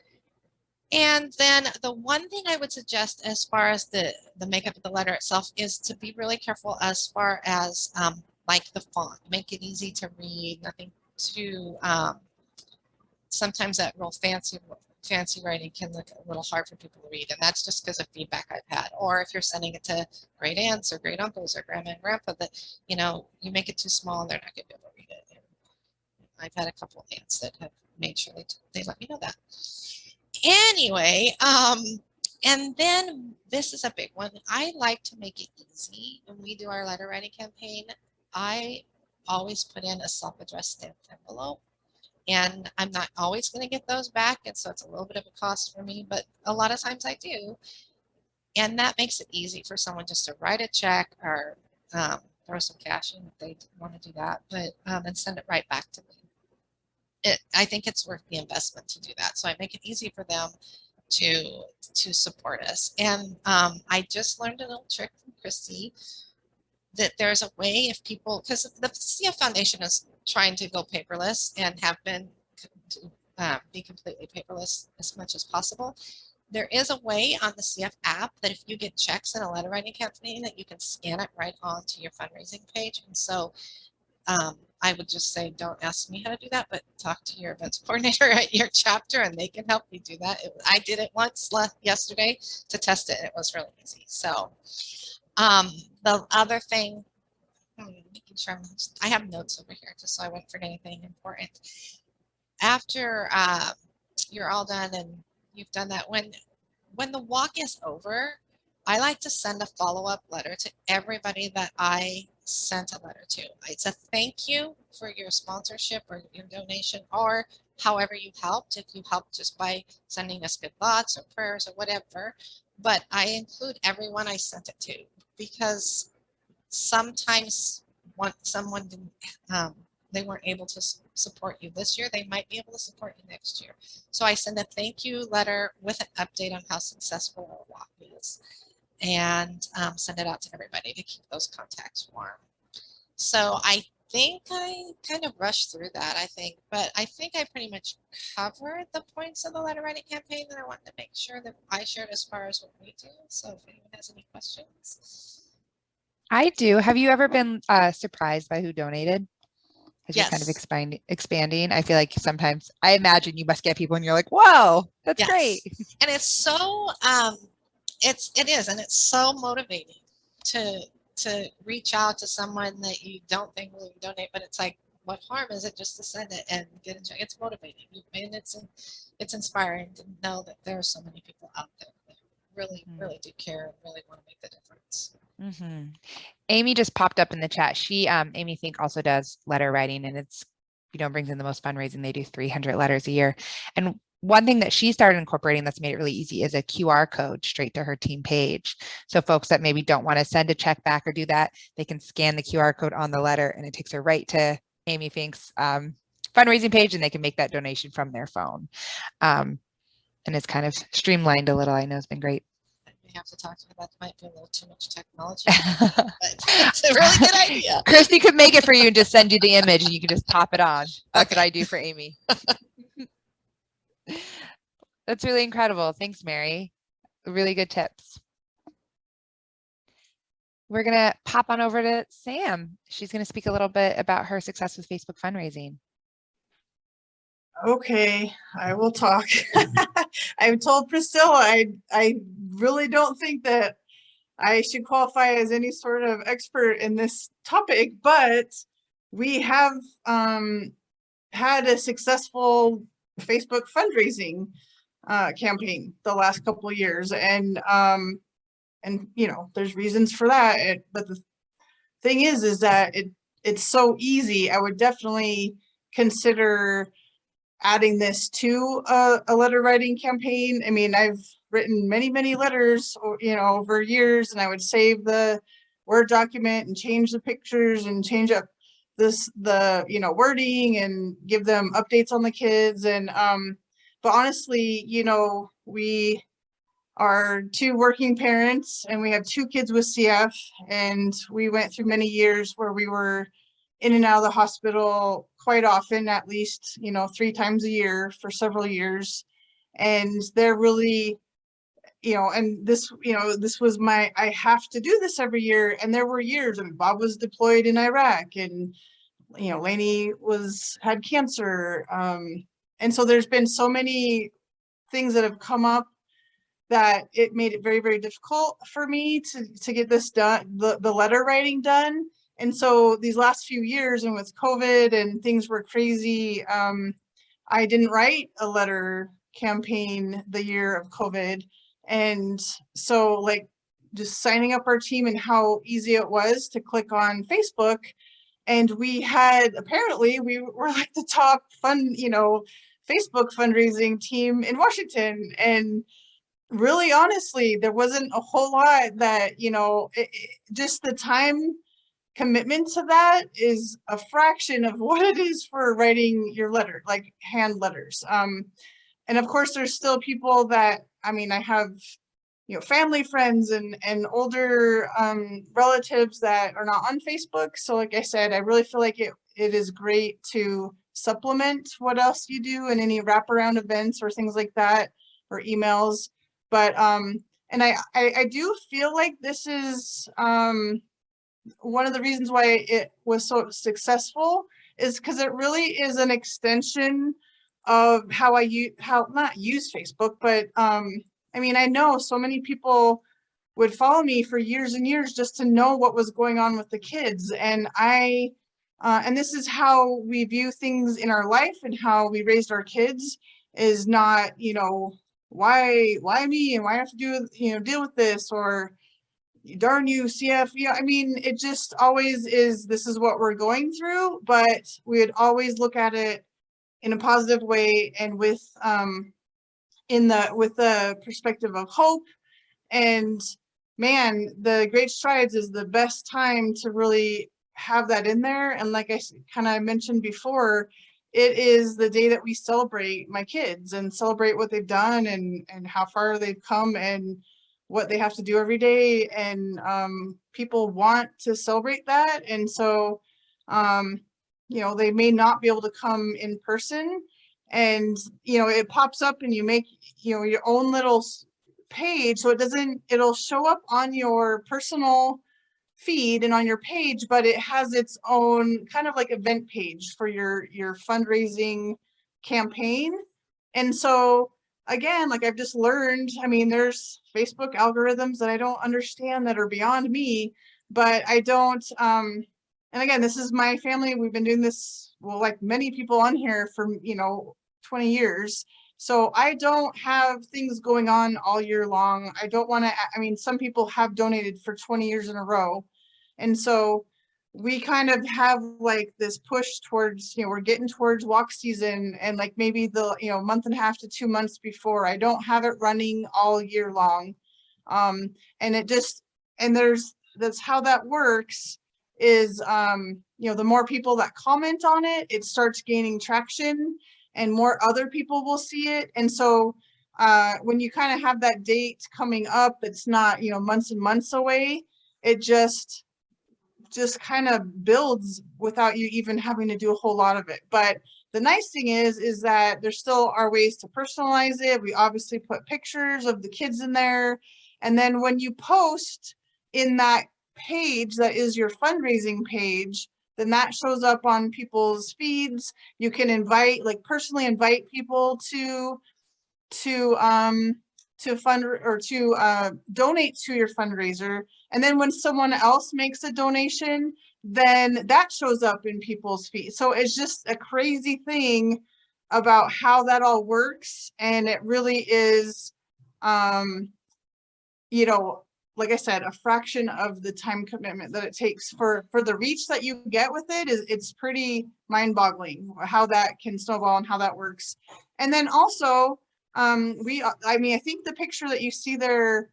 And then the one thing I would suggest as far as the makeup of the letter itself is to be really careful as far as like the font. Make it easy to read, nothing too, sometimes that real fancy writing can look a little hard for people to read, and that's just because of feedback I've had. Or if you're sending it to great aunts or great uncles or grandma and grandpa, that, you know, you make it too small, they're not going to be able to read it. And I've had a couple of aunts that have made sure they let me know that. Anyway, and then this is a big one. I like to make it easy when we do our letter writing campaign. I always put in a self-addressed stamped envelope, and I'm not always going to get those back, and so it's a little bit of a cost for me, but a lot of times I do, and that makes it easy for someone just to write a check or throw some cash in if they want to do that, but and send it right back to me. I think it's worth the investment to do that. So I make it easy for them to support us. And I just learned a little trick from Christy that there's a way, if people, because the CF Foundation is trying to go paperless and have been to be completely paperless as much as possible. There is a way on the CF app that if you get checks in a letter writing campaign, that you can scan it right onto your fundraising page. And so I would just say, don't ask me how to do that, but talk to your events coordinator at your chapter and they can help you do that. I did it once yesterday to test it. It was really easy. So the other thing, making sure I have notes over here just so I won't forget anything important. After you're all done and you've done that, when the walk is over, I like to send a follow-up letter to everybody that I sent a letter to. It's a thank you for your sponsorship or your donation, or however you helped, if you helped just by sending us good thoughts or prayers or whatever. But I include everyone I sent it to, because sometimes someone didn't, they weren't able to support you this year, they might be able to support you next year. So I send a thank you letter with an update on how successful our walk is, and send it out to everybody to keep those contacts warm. So I think I kind of rushed through that, but I think I pretty much covered the points of the letter writing campaign that I wanted to make sure that I shared as far as what we do. So if anyone has any questions. I do. Have you ever been surprised by who donated? As you're kind of Yes. expanding, I feel like sometimes, I imagine you must get people and you're like, whoa, that's Yes. great. And it's so, it is, and it's so motivating to reach out to someone that you don't think will donate, but it's like, what harm is it just to send it and get into it? It's motivating, and it's inspiring to know that there are so many people out there that really, really do care and really want to make the difference. Mm-hmm. Amy just popped up in the chat. She, Amy Fink, also does letter writing, and it's, brings in the most fundraising. They do 300 letters a year. And one thing that she started incorporating that's made it really easy is a QR code straight to her team page. So folks that maybe don't want to send a check back or do that, they can scan the QR code on the letter and it takes her right to Amy Fink's fundraising page, and they can make that donation from their phone. And it's kind of streamlined a little. I know it's been great. We have to talk to her. That might be a little too much technology, but it's a really good idea. Christy could make it for you and just send you the image and you can just pop it on. That's what I do for Amy. That's really incredible. Thanks, Mary. Really good tips. We're going to pop on over to Sam. She's going to speak a little bit about her success with Facebook fundraising. Okay, I will talk. I've told Priscilla I really don't think that I should qualify as any sort of expert in this topic, but we have had a successful Facebook fundraising campaign the last couple of years, and there's reasons for that. But the thing is that it's so easy. I would definitely consider adding this to a letter writing campaign. I mean, I've written many letters, over years, and I would save the Word document and change the pictures and change up the wording and give them updates on the kids. And but honestly, we are two working parents and we have two kids with CF, and we went through many years where we were in and out of the hospital quite often, at least 3 times a year for several years. And they're really, and this was I have to do this every year. And there were years, and Bob was deployed in Iraq, and Lainey had cancer, and so there's been so many things that have come up that it made it very, very difficult for me to get this done, the letter writing done. And so these last few years, and with COVID and things were crazy, I didn't write a letter campaign the year of COVID. And so just signing up our team and how easy it was to click on Facebook. And we were like the top Facebook fundraising team in Washington. And really, honestly, there wasn't a whole lot that, just the time commitment to that is a fraction of what it is for writing your letter, like hand letters. And of course, there's still people that, I have, family, friends, and older relatives that are not on Facebook. So like I said, I really feel like it is great to supplement what else you do and any wraparound events or things like that, or emails. But and I do feel like this is one of the reasons why it was so successful is because it really is an extension of how not use Facebook, but I know so many people would follow me for years and years just to know what was going on with the kids. And and this is how we view things in our life and how we raised our kids, is not, why me, and why I have to deal with this, or darn you, CF. It just always is, this is what we're going through. But we would always look at it in a positive way and with the perspective of hope. And man, the Great Strides is the best time to really have that in there. And like I kind of mentioned before, it is the day that we celebrate my kids and celebrate what they've done and how far they've come and what they have to do every day. And people want to celebrate that. And so, you know, they may not be able to come in person, and, you know, it pops up and you make, you know, your own little page. So it'll show up on your personal feed and on your page, but it has its own kind of like event page for your fundraising campaign. And so again, like I've just learned, I mean, there's Facebook algorithms that I don't understand that are beyond me, but I don't, and again, this is my family. We've been doing this, well, like many people on here for, you know, 20 years. So I don't have things going on all year long. I don't want to, I mean, some people have donated for 20 years in a row. And so we kind of have like this push towards, you know, we're getting towards walk season, and like maybe the, you know, month and a half to 2 months before, I don't have it running all year long. And it just, and that's how that works is, you know, the more people that comment on it, it starts gaining traction and more other people will see it. And so when you kind of have that date coming up, it's not, you know, months and months away, it just kind of builds without you even having to do a whole lot of it. But the nice thing is that there still are ways to personalize it. We obviously put pictures of the kids in there. And then when you post in that page that is your fundraising page, then that shows up on people's feeds. You can invite, like personally invite people to fund or to donate to your fundraiser. And then when someone else makes a donation, then that shows up in people's feeds. So it's just a crazy thing about how that all works. And it really is, you know, like I said, a fraction of the time commitment that it takes for the reach that you get with it. It's pretty mind-boggling how that can snowball and how that works. And then also, I mean, I think the picture that you see there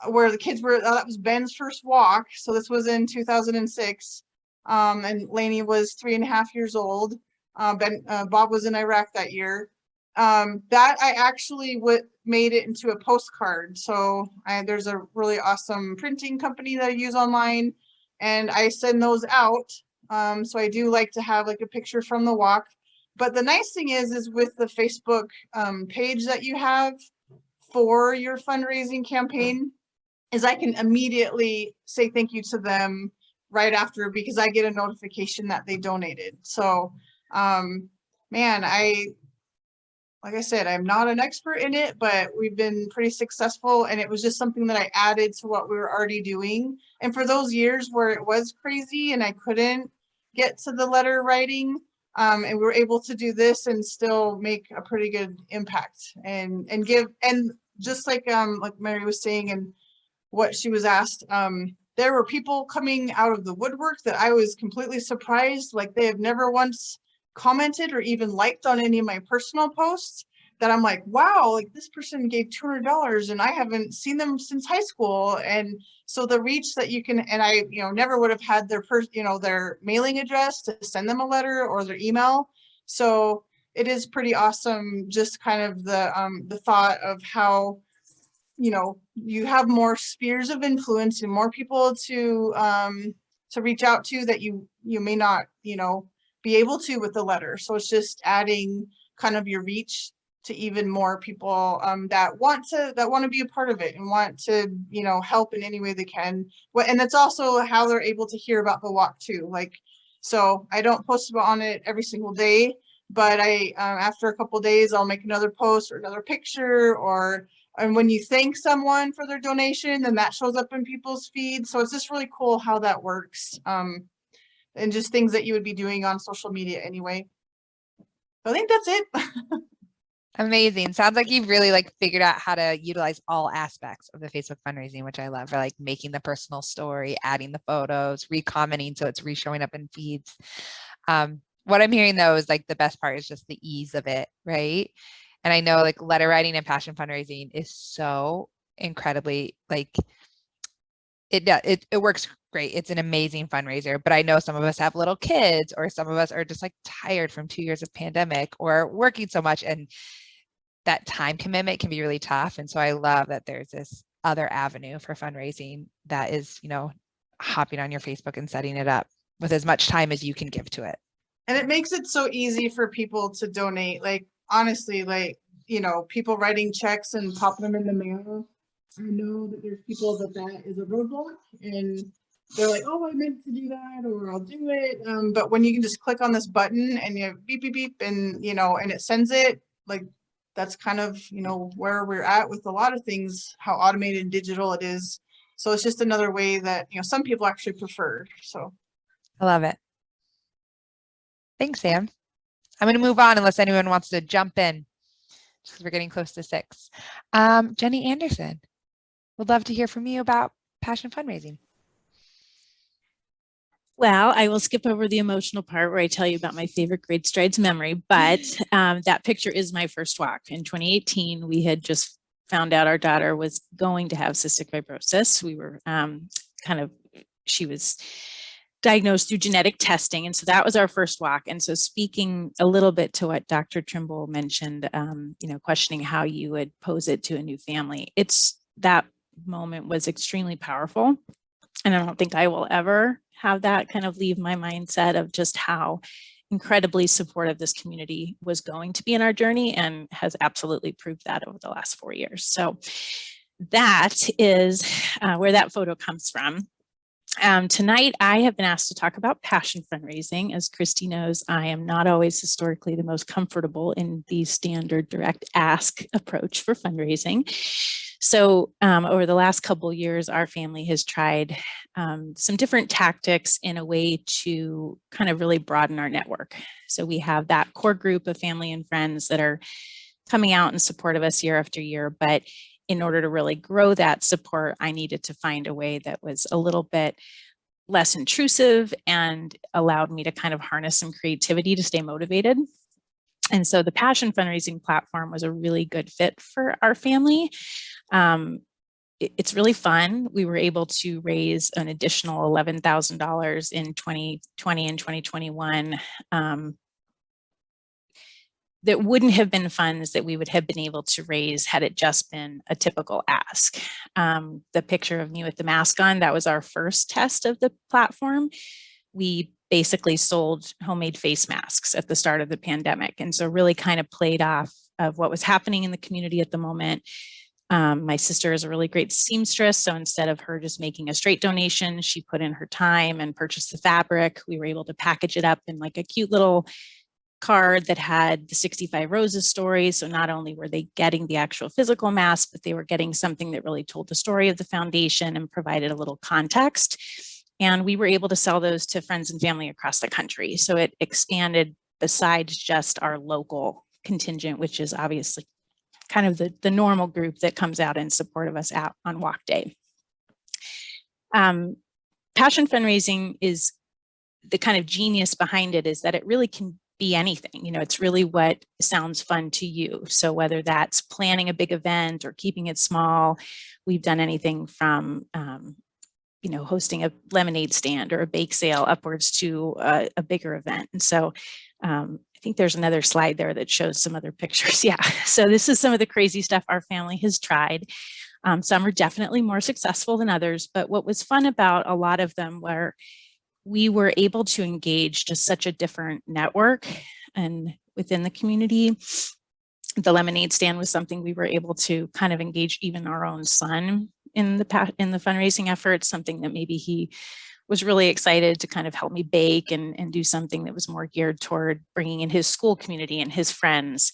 where the kids were, that was Ben's first walk. So this was in 2006. And Lainey was 3.5 years old. Bob was in Iraq that year. That I actually made it into a postcard. So there's a really awesome printing company that I use online, and I send those out. So I do like to have like a picture from the walk. But the nice thing is with the Facebook page that you have for your fundraising campaign, is I can immediately say thank you to them right after, because I get a notification that they donated. So, man, like I said, I'm not an expert in it, but we've been pretty successful, and it was just something that I added to what we were already doing. And for those years where it was crazy and I couldn't get to the letter writing, and we were able to do this and still make a pretty good impact and give, and just like Mary was saying and what she was asked, there were people coming out of the woodwork that I was completely surprised, like they have never once commented or even liked on any of my personal posts, that I'm like, wow, like this person gave $200 and I haven't seen them since high school. And so the reach that you can, and I, you know, never would have had their their mailing address to send them a letter or their email. So it is pretty awesome, just kind of the thought of how, you know, you have more spheres of influence and more people to reach out to that you may not, you know, be able to with the letter. So it's just adding kind of your reach to even more people that want to be a part of it and want to, you know, help in any way they can. And it's also how they're able to hear about the walk too. Like, so I don't post on it every single day, but I after a couple of days I'll make another post or another picture, and when you thank someone for their donation, then that shows up in people's feeds. So it's just really cool how that works. And just things that you would be doing on social media anyway. So I think that's it. Amazing. Sounds like you've really like figured out how to utilize all aspects of the Facebook fundraising, which I love, for like making the personal story, adding the photos, re-commenting so it's re-showing up in feeds. What I'm hearing though is like the best part is just the ease of it, right? And I know like letter writing and passion fundraising is so incredibly like it works great. It's an amazing fundraiser, but I know some of us have little kids, or some of us are just like tired from 2 years of pandemic or working so much, and that time commitment can be really tough. And so I love that there's this other avenue for fundraising that is, you know, hopping on your Facebook and setting it up with as much time as you can give to it. And it makes it so easy for people to donate. Like, honestly, like, you know, people writing checks and popping them in the mail. I know that there's people that is a roadblock, and they're like, oh, I meant to do that, or I'll do it. But when you can just click on this button and you beep, beep, beep, and, you know, and it sends it, like, that's kind of, you know, where we're at with a lot of things, how automated and digital it is. So it's just another way that, you know, some people actually prefer. So I love it. Thanks, Sam. I'm going to move on unless anyone wants to jump in, just because we're getting close to 6. Jenny Anderson, would love to hear from you about passion fundraising. Well, I will skip over the emotional part where I tell you about my favorite Great Strides memory, but that picture is my first walk. In 2018, we had just found out our daughter was going to have cystic fibrosis. We were she was diagnosed through genetic testing. And so that was our first walk. And so speaking a little bit to what Dr. Trimble mentioned, you know, questioning how you would pose it to a new family, that moment was extremely powerful. And I don't think I will ever have that kind of leave my mindset of just how incredibly supportive this community was going to be in our journey, and has absolutely proved that over the last 4 years. So that is where that photo comes from. Tonight, I have been asked to talk about passion fundraising. As Christy knows, I am not always historically the most comfortable in the standard direct ask approach for fundraising. So over the last couple of years, our family has tried some different tactics in a way to kind of really broaden our network. So we have that core group of family and friends that are coming out in support of us year after year. But in order to really grow that support, I needed to find a way that was a little bit less intrusive and allowed me to kind of harness some creativity to stay motivated. And so the passion fundraising platform was a really good fit for our family. It's really fun. We were able to raise an additional $11,000 in 2020 and 2021. That wouldn't have been funds that we would have been able to raise had it just been a typical ask. The picture of me with the mask on, that was our first test of the platform. We basically sold homemade face masks at the start of the pandemic. And so really kind of played off of what was happening in the community at the moment. My sister is a really great seamstress. So instead of her just making a straight donation, she put in her time and purchased the fabric. We were able to package it up in like a cute little card that had the 65 Roses story. So not only were they getting the actual physical mask, but they were getting something that really told the story of the foundation and provided a little context. And we were able to sell those to friends and family across the country. So it expanded besides just our local contingent, which is obviously kind of the normal group that comes out in support of us out on walk day. Passion fundraising is the kind of genius behind it is that it really can be anything. You know, it's really what sounds fun to you. So whether that's planning a big event or keeping it small, we've done anything from, you know, hosting a lemonade stand or a bake sale upwards to a bigger event. And so I think there's another slide there that shows some other pictures. Yeah. So this is some of the crazy stuff our family has tried. Some are definitely more successful than others, but what was fun about a lot of them were we were able to engage just such a different network and within the community. The lemonade stand was something we were able to kind of engage even our own son in the fundraising effort, something that maybe he was really excited to kind of help me bake and do something that was more geared toward bringing in his school community and his friends.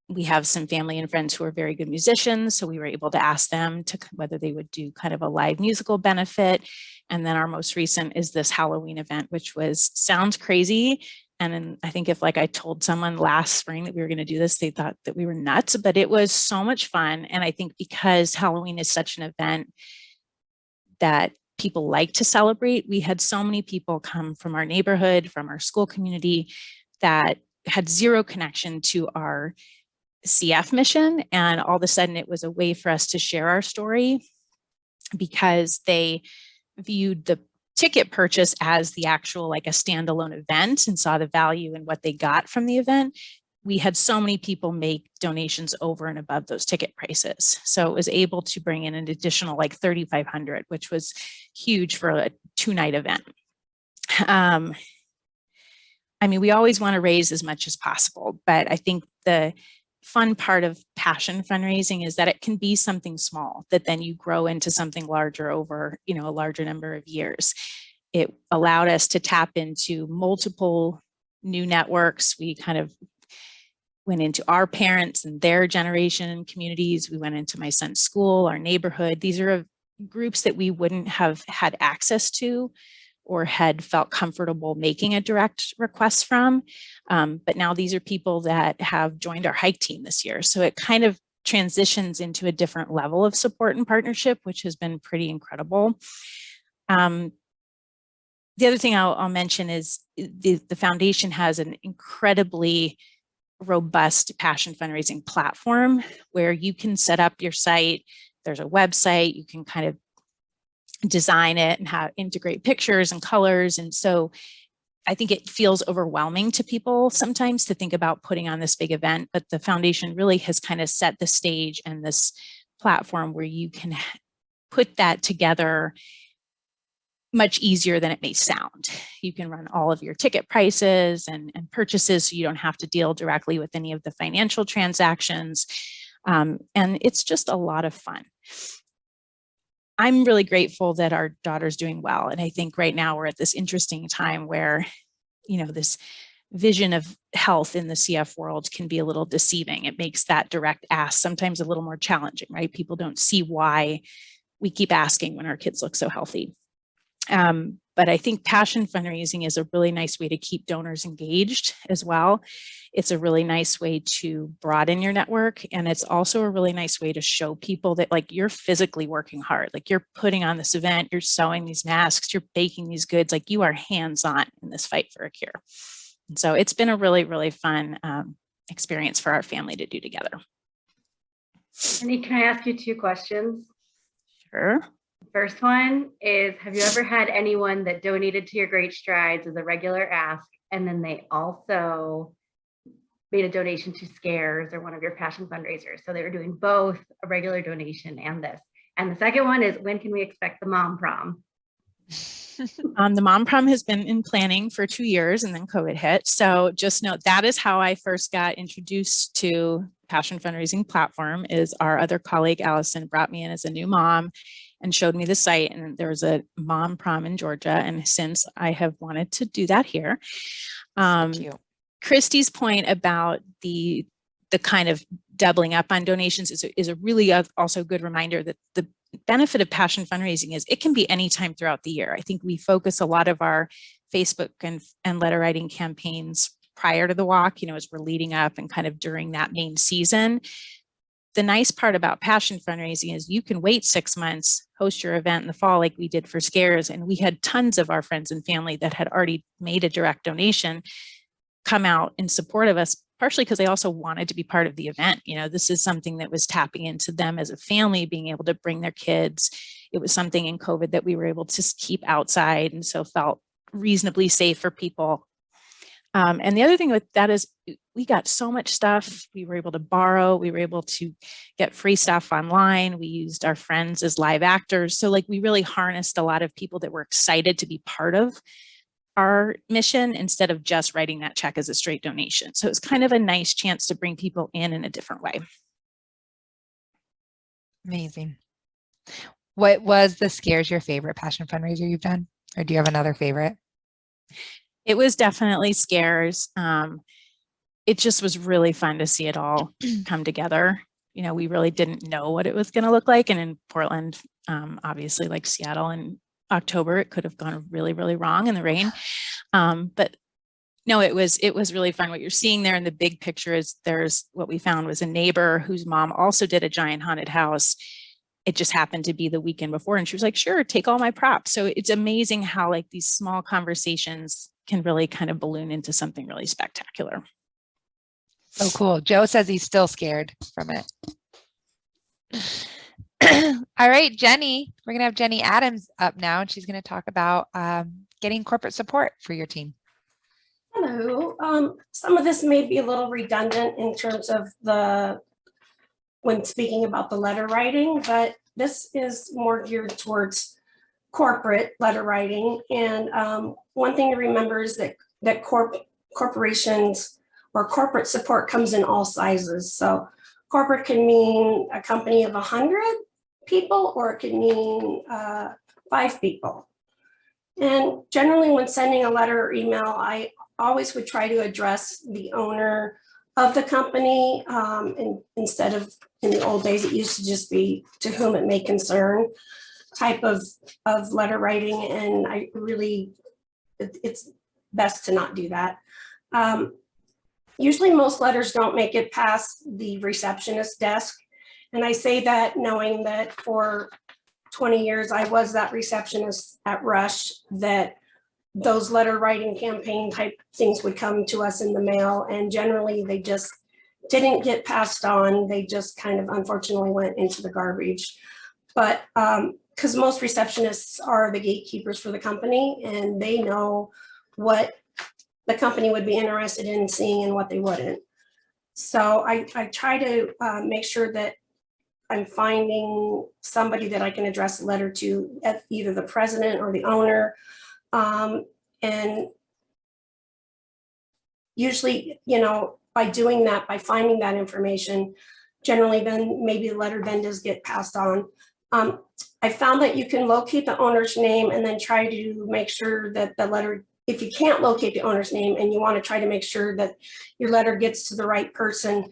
We have some family and friends who are very good musicians, so we were able to ask them to whether they would do kind of a live musical benefit. And then our most recent is this Halloween event, which sounds crazy. And then I think if like I told someone last spring that we were going to do this, they thought that we were nuts, but it was so much fun. And I think because Halloween is such an event that people like to celebrate. We had so many people come from our neighborhood, from our school community, that had zero connection to our CF mission. And all of a sudden it was a way for us to share our story, because they viewed the ticket purchase as the actual, like a standalone event, and saw the value in what they got from the event. We had so many people make donations over and above those ticket prices. So it was able to bring in an additional like 3,500, which was huge for a 2-night event. I mean, we always want to raise as much as possible, but I think the fun part of passion fundraising is that it can be something small that then you grow into something larger over, you know, a larger number of years. It allowed us to tap into multiple new networks. We kind of went into our parents and their generation and communities. We went into my son's school, our neighborhood. These are groups that we wouldn't have had access to or had felt comfortable making a direct request from. But now these are people that have joined our hike team this year. So it kind of transitions into a different level of support and partnership, which has been pretty incredible. The other thing I'll mention is the foundation has an incredibly robust passion fundraising platform where you can set up your site. There's a website, you can kind of design it and integrate pictures and colors. And so I think it feels overwhelming to people sometimes to think about putting on this big event, but the foundation really has kind of set the stage and this platform where you can put that together much easier than it may sound. You can run all of your ticket prices and purchases, so you don't have to deal directly with any of the financial transactions. And it's just a lot of fun. I'm really grateful that our daughter's doing well. And I think right now we're at this interesting time where, you know, this vision of health in the CF world can be a little deceiving. It makes that direct ask sometimes a little more challenging, right? People don't see why we keep asking when our kids look so healthy. But I think passion fundraising is a really nice way to keep donors engaged as well. It's a really nice way to broaden your network. And it's also a really nice way to show people that like you're physically working hard, like you're putting on this event, you're sewing these masks, you're baking these goods, like you are hands-on in this fight for a cure. And so it's been a really, really fun experience for our family to do together. Jenny, can I ask you 2 questions? Sure. First one is, have you ever had anyone that donated to your Great Strides as a regular ask, and then they also made a donation to Scares or one of your passion fundraisers? So they were doing both a regular donation and this. And the second one is, when can we expect the mom prom? The mom prom has been in planning for 2 years and then COVID hit. So just note that is how I first got introduced to passion fundraising platform. Is our other colleague, Allison, brought me in as a new mom and showed me the site, and there was a mom prom in Georgia. And since I have wanted to do that here. Christy's point about the kind of doubling up on donations is a really also good reminder that the benefit of passion fundraising is it can be anytime throughout the year. I think we focus a lot of our Facebook and letter writing campaigns prior to the walk, you know, as we're leading up and kind of during that main season. The nice part about passion fundraising is you can wait 6 months, host your event in the fall like we did for Scares. And we had tons of our friends and family that had already made a direct donation come out in support of us, partially because they also wanted to be part of the event. You know, this is something that was tapping into them as a family, being able to bring their kids. It was something in COVID that we were able to keep outside, and so felt reasonably safe for people. And the other thing with that is we got so much stuff we were able to borrow. We were able to get free stuff online. We used our friends as live actors. So like we really harnessed a lot of people that were excited to be part of our mission instead of just writing that check as a straight donation. So it's kind of a nice chance to bring people in a different way. Amazing. What was the Scares your favorite passion fundraiser you've done? Or do you have another favorite? It was definitely Scares. It just was really fun to see it all come together. You know, we really didn't know what it was going to look like. And in Portland, obviously like Seattle in October, it could have gone really, really wrong in the rain. But no, it was really fun. What you're seeing there in the big picture is there's what we found was a neighbor whose mom also did a giant haunted house. it just happened to be the weekend before. And she was like, sure, take all my props. So it's amazing how like these small conversations can really kind of balloon into something really spectacular. So cool. Joe says he's still scared from it. All right, Jenny, we're going to have Jenny Adams up now, and she's going to talk about getting corporate support for your team. Hello. Some of this may be a little redundant in terms of when speaking about the letter writing, but this is more geared towards corporate letter writing. And one thing to remember is that corporations or corporate support comes in all sizes. So corporate can mean a company of 100 people, or it can mean 5 people. And generally when sending a letter or email, I always would try to address the owner of the company, and instead of, in the old days, it used to just be to whom it may concern type of letter writing. And I really, it's best to not do that. Usually most letters don't make it past the receptionist desk. And I say that knowing that for 20 years, I was that receptionist at Rush, that those letter writing campaign type things would come to us in the mail, and generally they just didn't get passed on. They just kind of unfortunately went into the garbage. But because most receptionists are the gatekeepers for the company, and they know what the company would be interested in seeing and what they wouldn't. So I try to make sure that I'm finding somebody that I can address a letter to, at either the president or the owner. And usually, you know, by doing that, by finding that information, generally then maybe the letter then does get passed on. I found that you can locate the owner's name and then try to make sure that the letter, if you can't locate the owner's name and you want to try to make sure that your letter gets to the right person,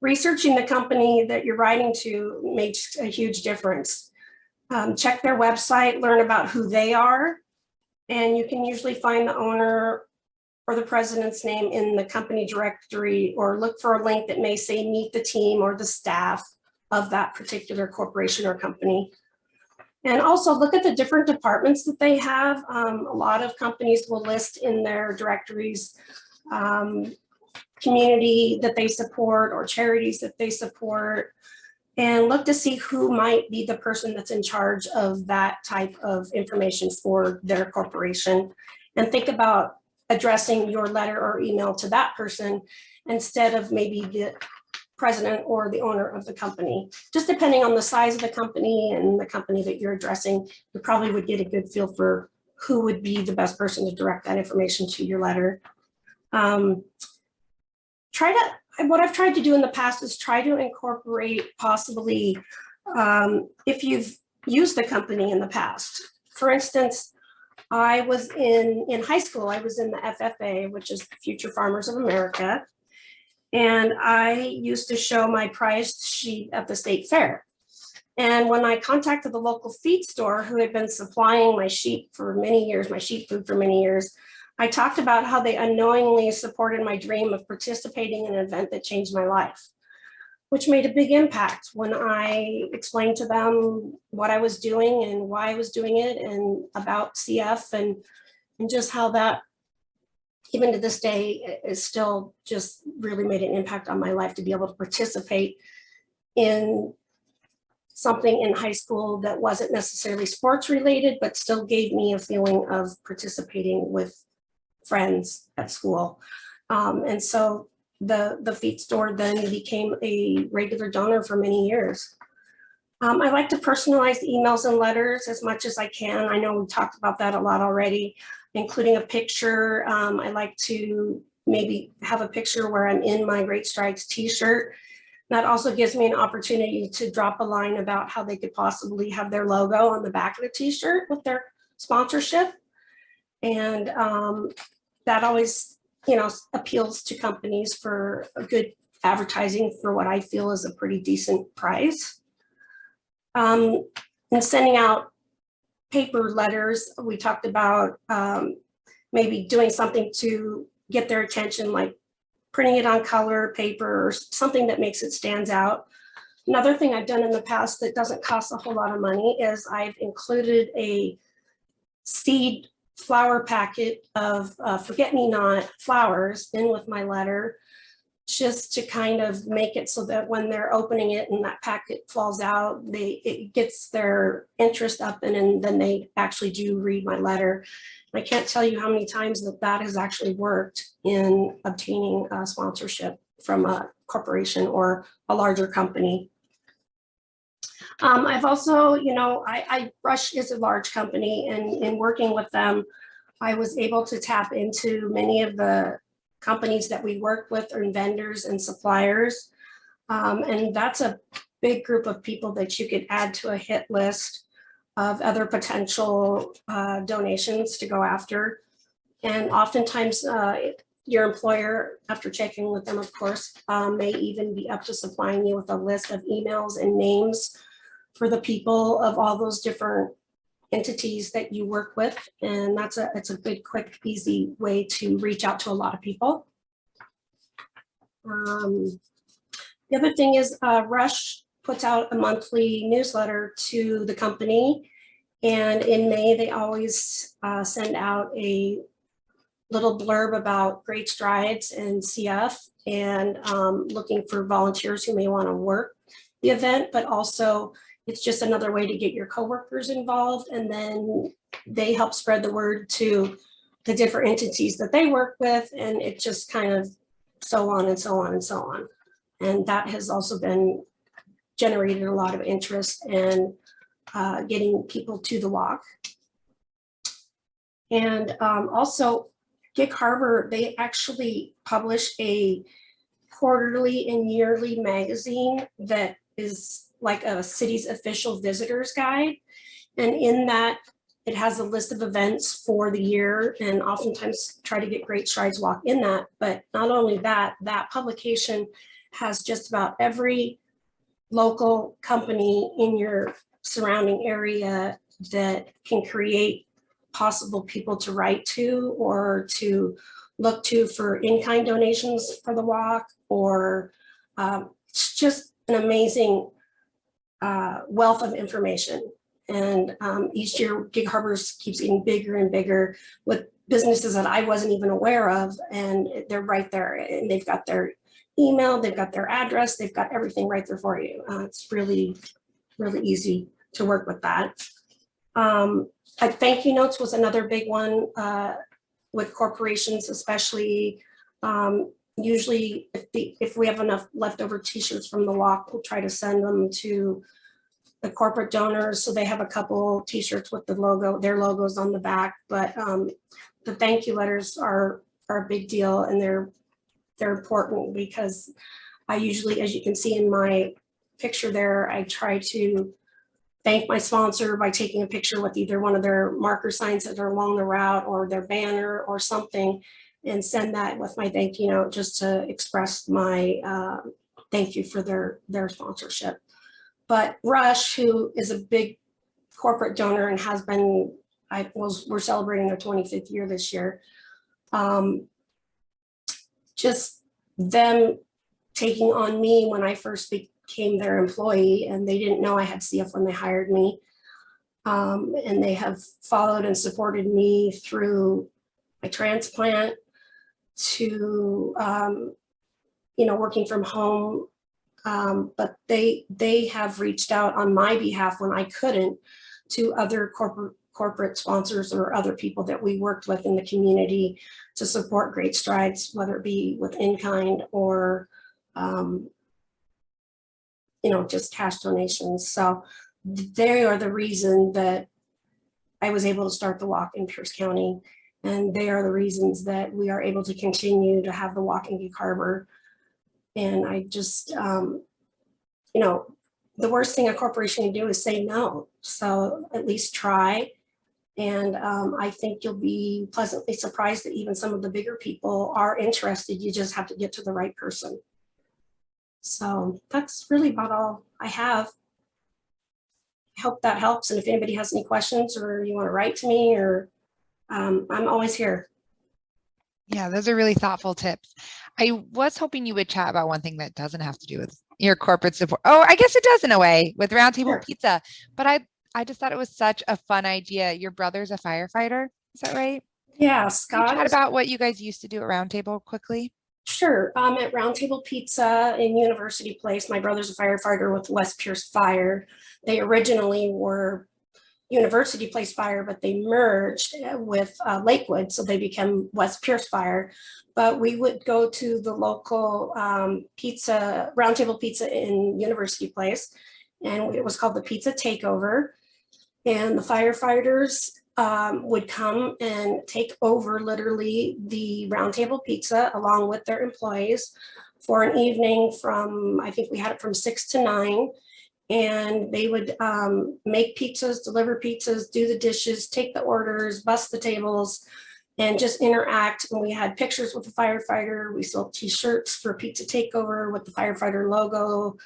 researching the company that you're writing to makes a huge difference. Check their website, learn about who they are, and you can usually find the owner or the president's name in the company directory, or look for a link that may say meet the team or the staff of that particular corporation or company. And also look at the different departments that they have. A lot of companies will list in their directories community that they support or charities that they support, and look to see who might be the person that's in charge of that type of information for their corporation, and think about addressing your letter or email to that person instead of maybe the president or the owner of the company. Just depending on the size of the company and the company that you're addressing, you probably would get a good feel for who would be the best person to direct that information to your letter. What I've tried to do in the past is try to incorporate possibly, if you've used the company in the past. For instance, I was in high school, I was in the FFA, which is Future Farmers of America. And I used to show my prize sheet at the state fair. And when I contacted the local feed store who had been supplying my sheep for many years, my sheep food for many years, I talked about how they unknowingly supported my dream of participating in an event that changed my life, which made a big impact when I explained to them what I was doing and why I was doing it, and about CF, and just how that, even to this day, is still just really made an impact on my life to be able to participate in something in high school that wasn't necessarily sports related, but still gave me a feeling of participating with friends at school. And so the feed store then became a regular donor for many years. I like to personalize emails and letters as much as I can. I know we talked about that a lot already, including a picture. I like to maybe have a picture where I'm in my Great Strides t-shirt. That also gives me an opportunity to drop a line about how they could possibly have their logo on the back of the t-shirt with their sponsorship. And that always, you know, appeals to companies for a good advertising for what I feel is a pretty decent price. And sending out paper letters, we talked about maybe doing something to get their attention, like printing it on color paper or something that makes it stands out. Another thing I've done in the past that doesn't cost a whole lot of money is I've included a seed flower packet of forget-me-not flowers in with my letter, just to kind of make it so that when they're opening it and that packet falls out, it gets their interest up, and then they actually do read my letter. I can't tell you how many times that has actually worked in obtaining a sponsorship from a corporation or a larger company. I've also, Rush is a large company, and in working with them, I was able to tap into many of the companies that we work with, and vendors and suppliers. And that's a big group of people that you could add to a hit list of other potential donations to go after. And oftentimes your employer, after checking with them, of course, may even be up to supplying you with a list of emails and names for the people of all those different entities that you work with. And it's a good, quick, easy way to reach out to a lot of people. The other thing is Rush puts out a monthly newsletter to the company. And in May, they always send out a little blurb about Great Strides and CF, and looking for volunteers who may want to work the event, but also it's just another way to get your coworkers involved, and then they help spread the word to the different entities that they work with, and it just kind of so on and so on and so on. And that has also been generated a lot of interest and getting people to the walk. And also Gig Harbor, they actually publish a quarterly and yearly magazine that is like a city's official visitors guide. And in that, it has a list of events for the year, and oftentimes try to get Great Strides Walk in that. But not only that, that publication has just about every local company in your surrounding area that can create possible people to write to or to look to for in-kind donations for the walk, or it's just an amazing wealth of information. And each year Gig Harbors keeps getting bigger and bigger with businesses that I wasn't even aware of, and they're right there, and they've got their email, they've got their address, they've got everything right there for you. It's really, really easy to work with that. Thank you notes was another big one with corporations, especially. Usually if we have enough leftover t-shirts from the walk, we'll try to send them to the corporate donors, so they have a couple t-shirts with the logo, their logos on the back. But the thank you letters are a big deal, and they're important because I usually, as you can see in my picture there, I try to thank my sponsor by taking a picture with either one of their marker signs that are along the route or their banner or something, and send that with my thank you note, just to express my thank you for their sponsorship. But Rush, who is a big corporate donor and has been, we're celebrating their 25th year this year. Just them taking on me when I first became their employee, and they didn't know I had CF when they hired me. And they have followed and supported me through my transplant to, working from home. But they have reached out on my behalf when I couldn't to other corporate sponsors or other people that we worked with in the community to support Great Strides, whether it be with in-kind or, just cash donations. So they are the reason that I was able to start the walk in Pierce County. And they are the reasons that we are able to continue to have the walk in Gig Harbor. And I just, the worst thing a corporation can do is say no. So at least try. And I think you'll be pleasantly surprised that even some of the bigger people are interested. You just have to get to the right person. So that's really about all I have. I hope that helps. And if anybody has any questions or you want to write to me, or I'm always here. Yeah, those are really thoughtful tips. I was hoping you would chat about one thing that doesn't have to do with your corporate support. Oh, I guess it does in a way with Roundtable Sure. Pizza. But I just thought it was such a fun idea. Your brother's a firefighter. Is that right? Yeah, Can you Scott chat is about what you guys used to do at Roundtable quickly? sure. At Roundtable Pizza in University Place, my brother's a firefighter with West Pierce Fire. They originally were University Place Fire, but they merged with Lakewood, so they became West Pierce Fire. But we would go to the local pizza, Roundtable Pizza in University Place, and it was called the Pizza Takeover. And the firefighters would come and take over literally the Roundtable Pizza along with their employees for an evening from, I think we had it from 6 to 9. And they would make pizzas, deliver pizzas, do the dishes, take the orders, bust the tables, and just interact. And we had pictures with the firefighter. We sold t-shirts for Pizza Takeover with the firefighter logo,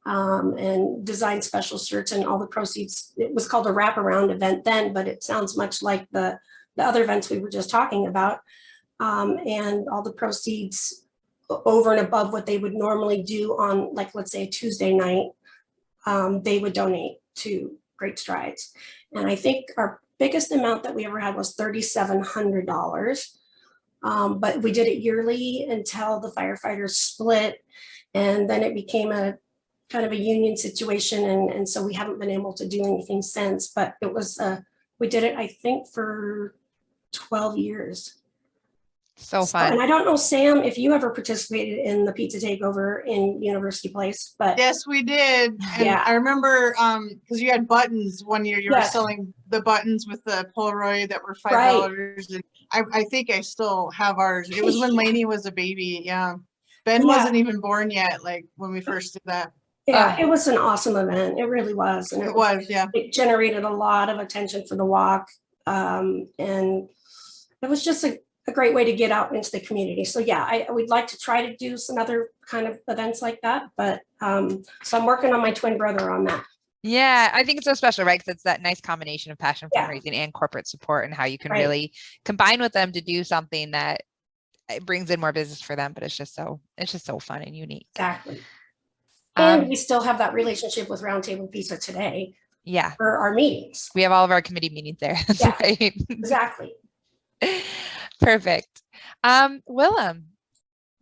and designed special shirts, and all the proceeds. It was called a wraparound event then, but it sounds much like the other events we were just talking about. And all the proceeds over and above what they would normally do on, like, let's say a Tuesday night, they would donate to Great Strides. And I think our biggest amount that we ever had was $3,700. But we did it yearly until the firefighters split. And then it became a kind of a union situation. And so we haven't been able to do anything since, but it was, we did it, I think, for 12 years. So fun. And I don't know, Sam, if you ever participated in the Pizza Takeover in University Place, but Yes, we did. And yeah, I remember because you had buttons one year, you were yes, selling the buttons with the Polaroid that were $5. right. And I think I still have ours. It was when Lainey was a baby. Yeah. Ben Yeah. wasn't even born yet, like when we first did that. Yeah, it was an awesome event. It really was. And It was, yeah. It generated a lot of attention for the walk. And it was just a great way to get out into the community. So yeah, we'd like to try to do some other kind of events like that. But so I'm working on my twin brother on that. Yeah, I think it's so special, right? Because it's that nice combination of passion Yeah. fundraising and corporate support, and how you can Right. really combine with them to do something that it brings in more business for them, but it's just so fun and unique. Exactly. And we still have that relationship with Roundtable Pizza today. Yeah. For our meetings. We have all of our committee meetings there. That's Yeah, right. exactly. Perfect. Willem,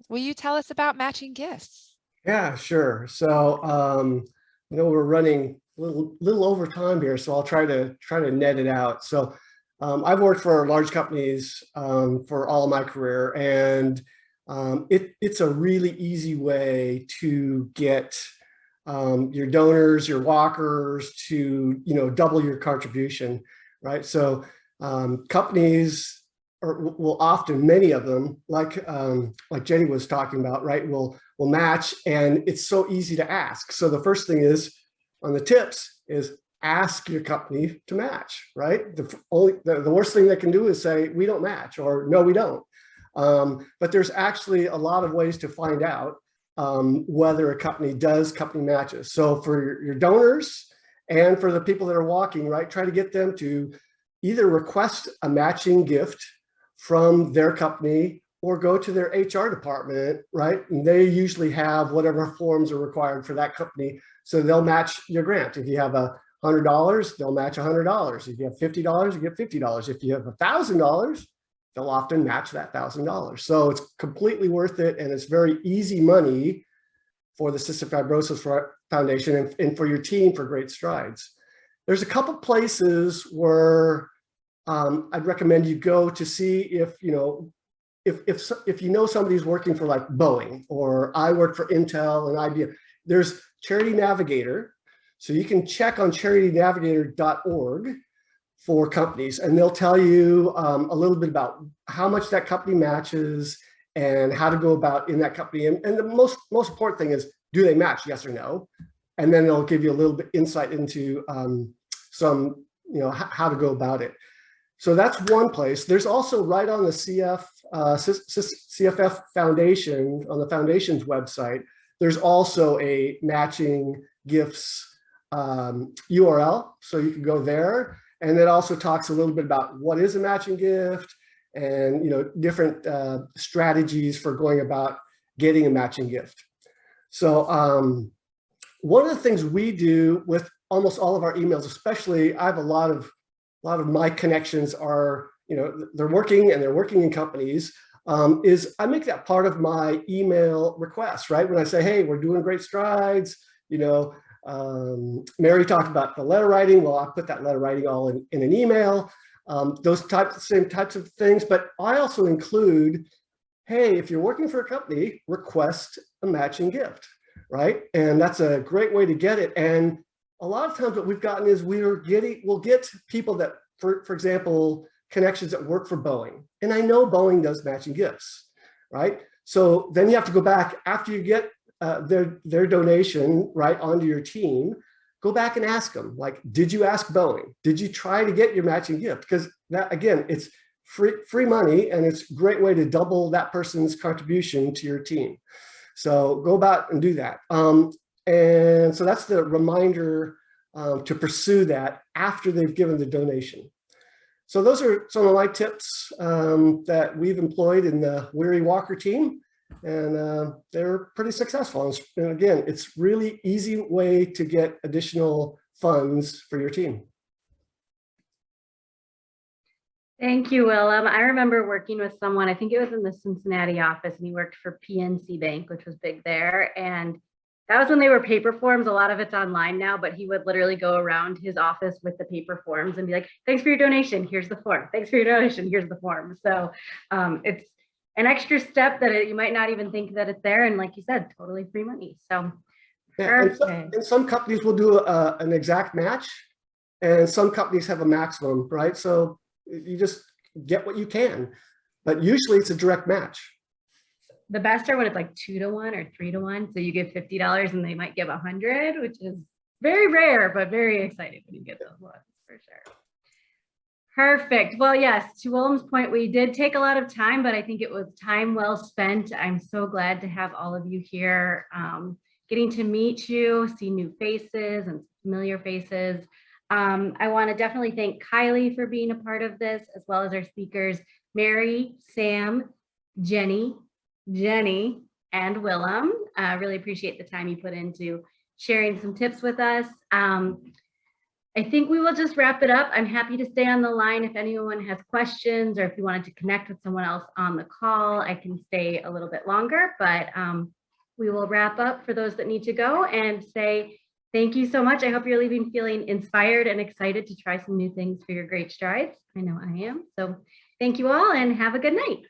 will you tell us about matching gifts? Yeah, sure. So, we're running a little over time here, so I'll try to net it out. So, I've worked for large companies for all of my career, and it's a really easy way to get your donors, your walkers to double your contribution, right? So, companies will often, many of them, like Jenny was talking about, right, will match, and it's so easy to ask. So the first thing is on the tips is ask your company to match, right? The worst thing they can do is say we don't match, or no, we don't. But there's actually a lot of ways to find out whether a company does company matches. So for your donors and for the people that are walking, right, try to get them to either request a matching gift from their company or go to their HR department, right? And they usually have whatever forms are required for that company. So they'll match your grant. If you have $100, they'll match $100. If you have $50, you get $50. If you have $1,000, they'll often match that $1,000. So it's completely worth it. And it's very easy money for the Cystic Fibrosis Foundation and for your team for Great Strides. There's a couple places where I'd recommend you go to see if somebody's working for like Boeing, or I work for Intel and IBM. There's Charity Navigator. So you can check on charitynavigator.org for companies, and they'll tell you a little bit about how much that company matches and how to go about in that company. And the most important thing is, do they match, yes or no? And then they'll give you a little bit insight into some, how to go about it. So that's one place. There's also right on the CFF Foundation, on the foundation's website, there's also a matching gifts URL. So you can go there. And it also talks a little bit about what is a matching gift and different strategies for going about getting a matching gift. So one of the things we do with almost all of our emails, especially I have a lot of my connections are, they're working in companies, is I make that part of my email request, right? When I say, hey, we're doing great strides, Mary talked about the letter writing. Well, I put that letter writing all in an email, same types of things. But I also include, hey, if you're working for a company, request a matching gift, right? And that's a great way to get it. And a lot of times what we've gotten is we'll get people that, for example, connections that work for Boeing. And I know Boeing does matching gifts, right? So then you have to go back after you get their donation, right, onto your team, go back and ask them, like, did you ask Boeing? Did you try to get your matching gift? Because that, again, it's free money, and it's a great way to double that person's contribution to your team. So go about and do that. And so that's the reminder to pursue that after they've given the donation. So those are some of my tips that we've employed in the Weary Walker team, and they're pretty successful. And again, it's really easy way to get additional funds for your team. Thank you, Willem. I remember working with someone, I think it was in the Cincinnati office, and he worked for PNC Bank, which was big there. And that was when they were paper forms. A lot of it's online now, but he would literally go around his office with the paper forms and be like, thanks for your donation, here's the form. Thanks for your donation, here's the form. So it's an extra step that you might not even think that it's there. And like you said, totally free money. So yeah, and some companies will do an exact match, and some companies have a maximum, right? So you just get what you can, but usually it's a direct match. The best are when it's like 2 to 1 or 3 to 1. So you give $50 and they might give 100, which is very rare, but very exciting when you get those ones for sure. Perfect. Well, yes, to Willem's point, we did take a lot of time, but I think it was time well spent. I'm so glad to have all of you here, getting to meet you, see new faces and familiar faces. I want to definitely thank Kylie for being a part of this, as well as our speakers, Mary, Sam, Jenny, and Willem. I really appreciate the time you put into sharing some tips with us. I think we will just wrap it up. I'm happy to stay on the line if anyone has questions, or if you wanted to connect with someone else on the call, I can stay a little bit longer, but we will wrap up for those that need to go and say thank you so much. I hope you're leaving feeling inspired and excited to try some new things for your great strides. I know I am. So thank you all and have a good night.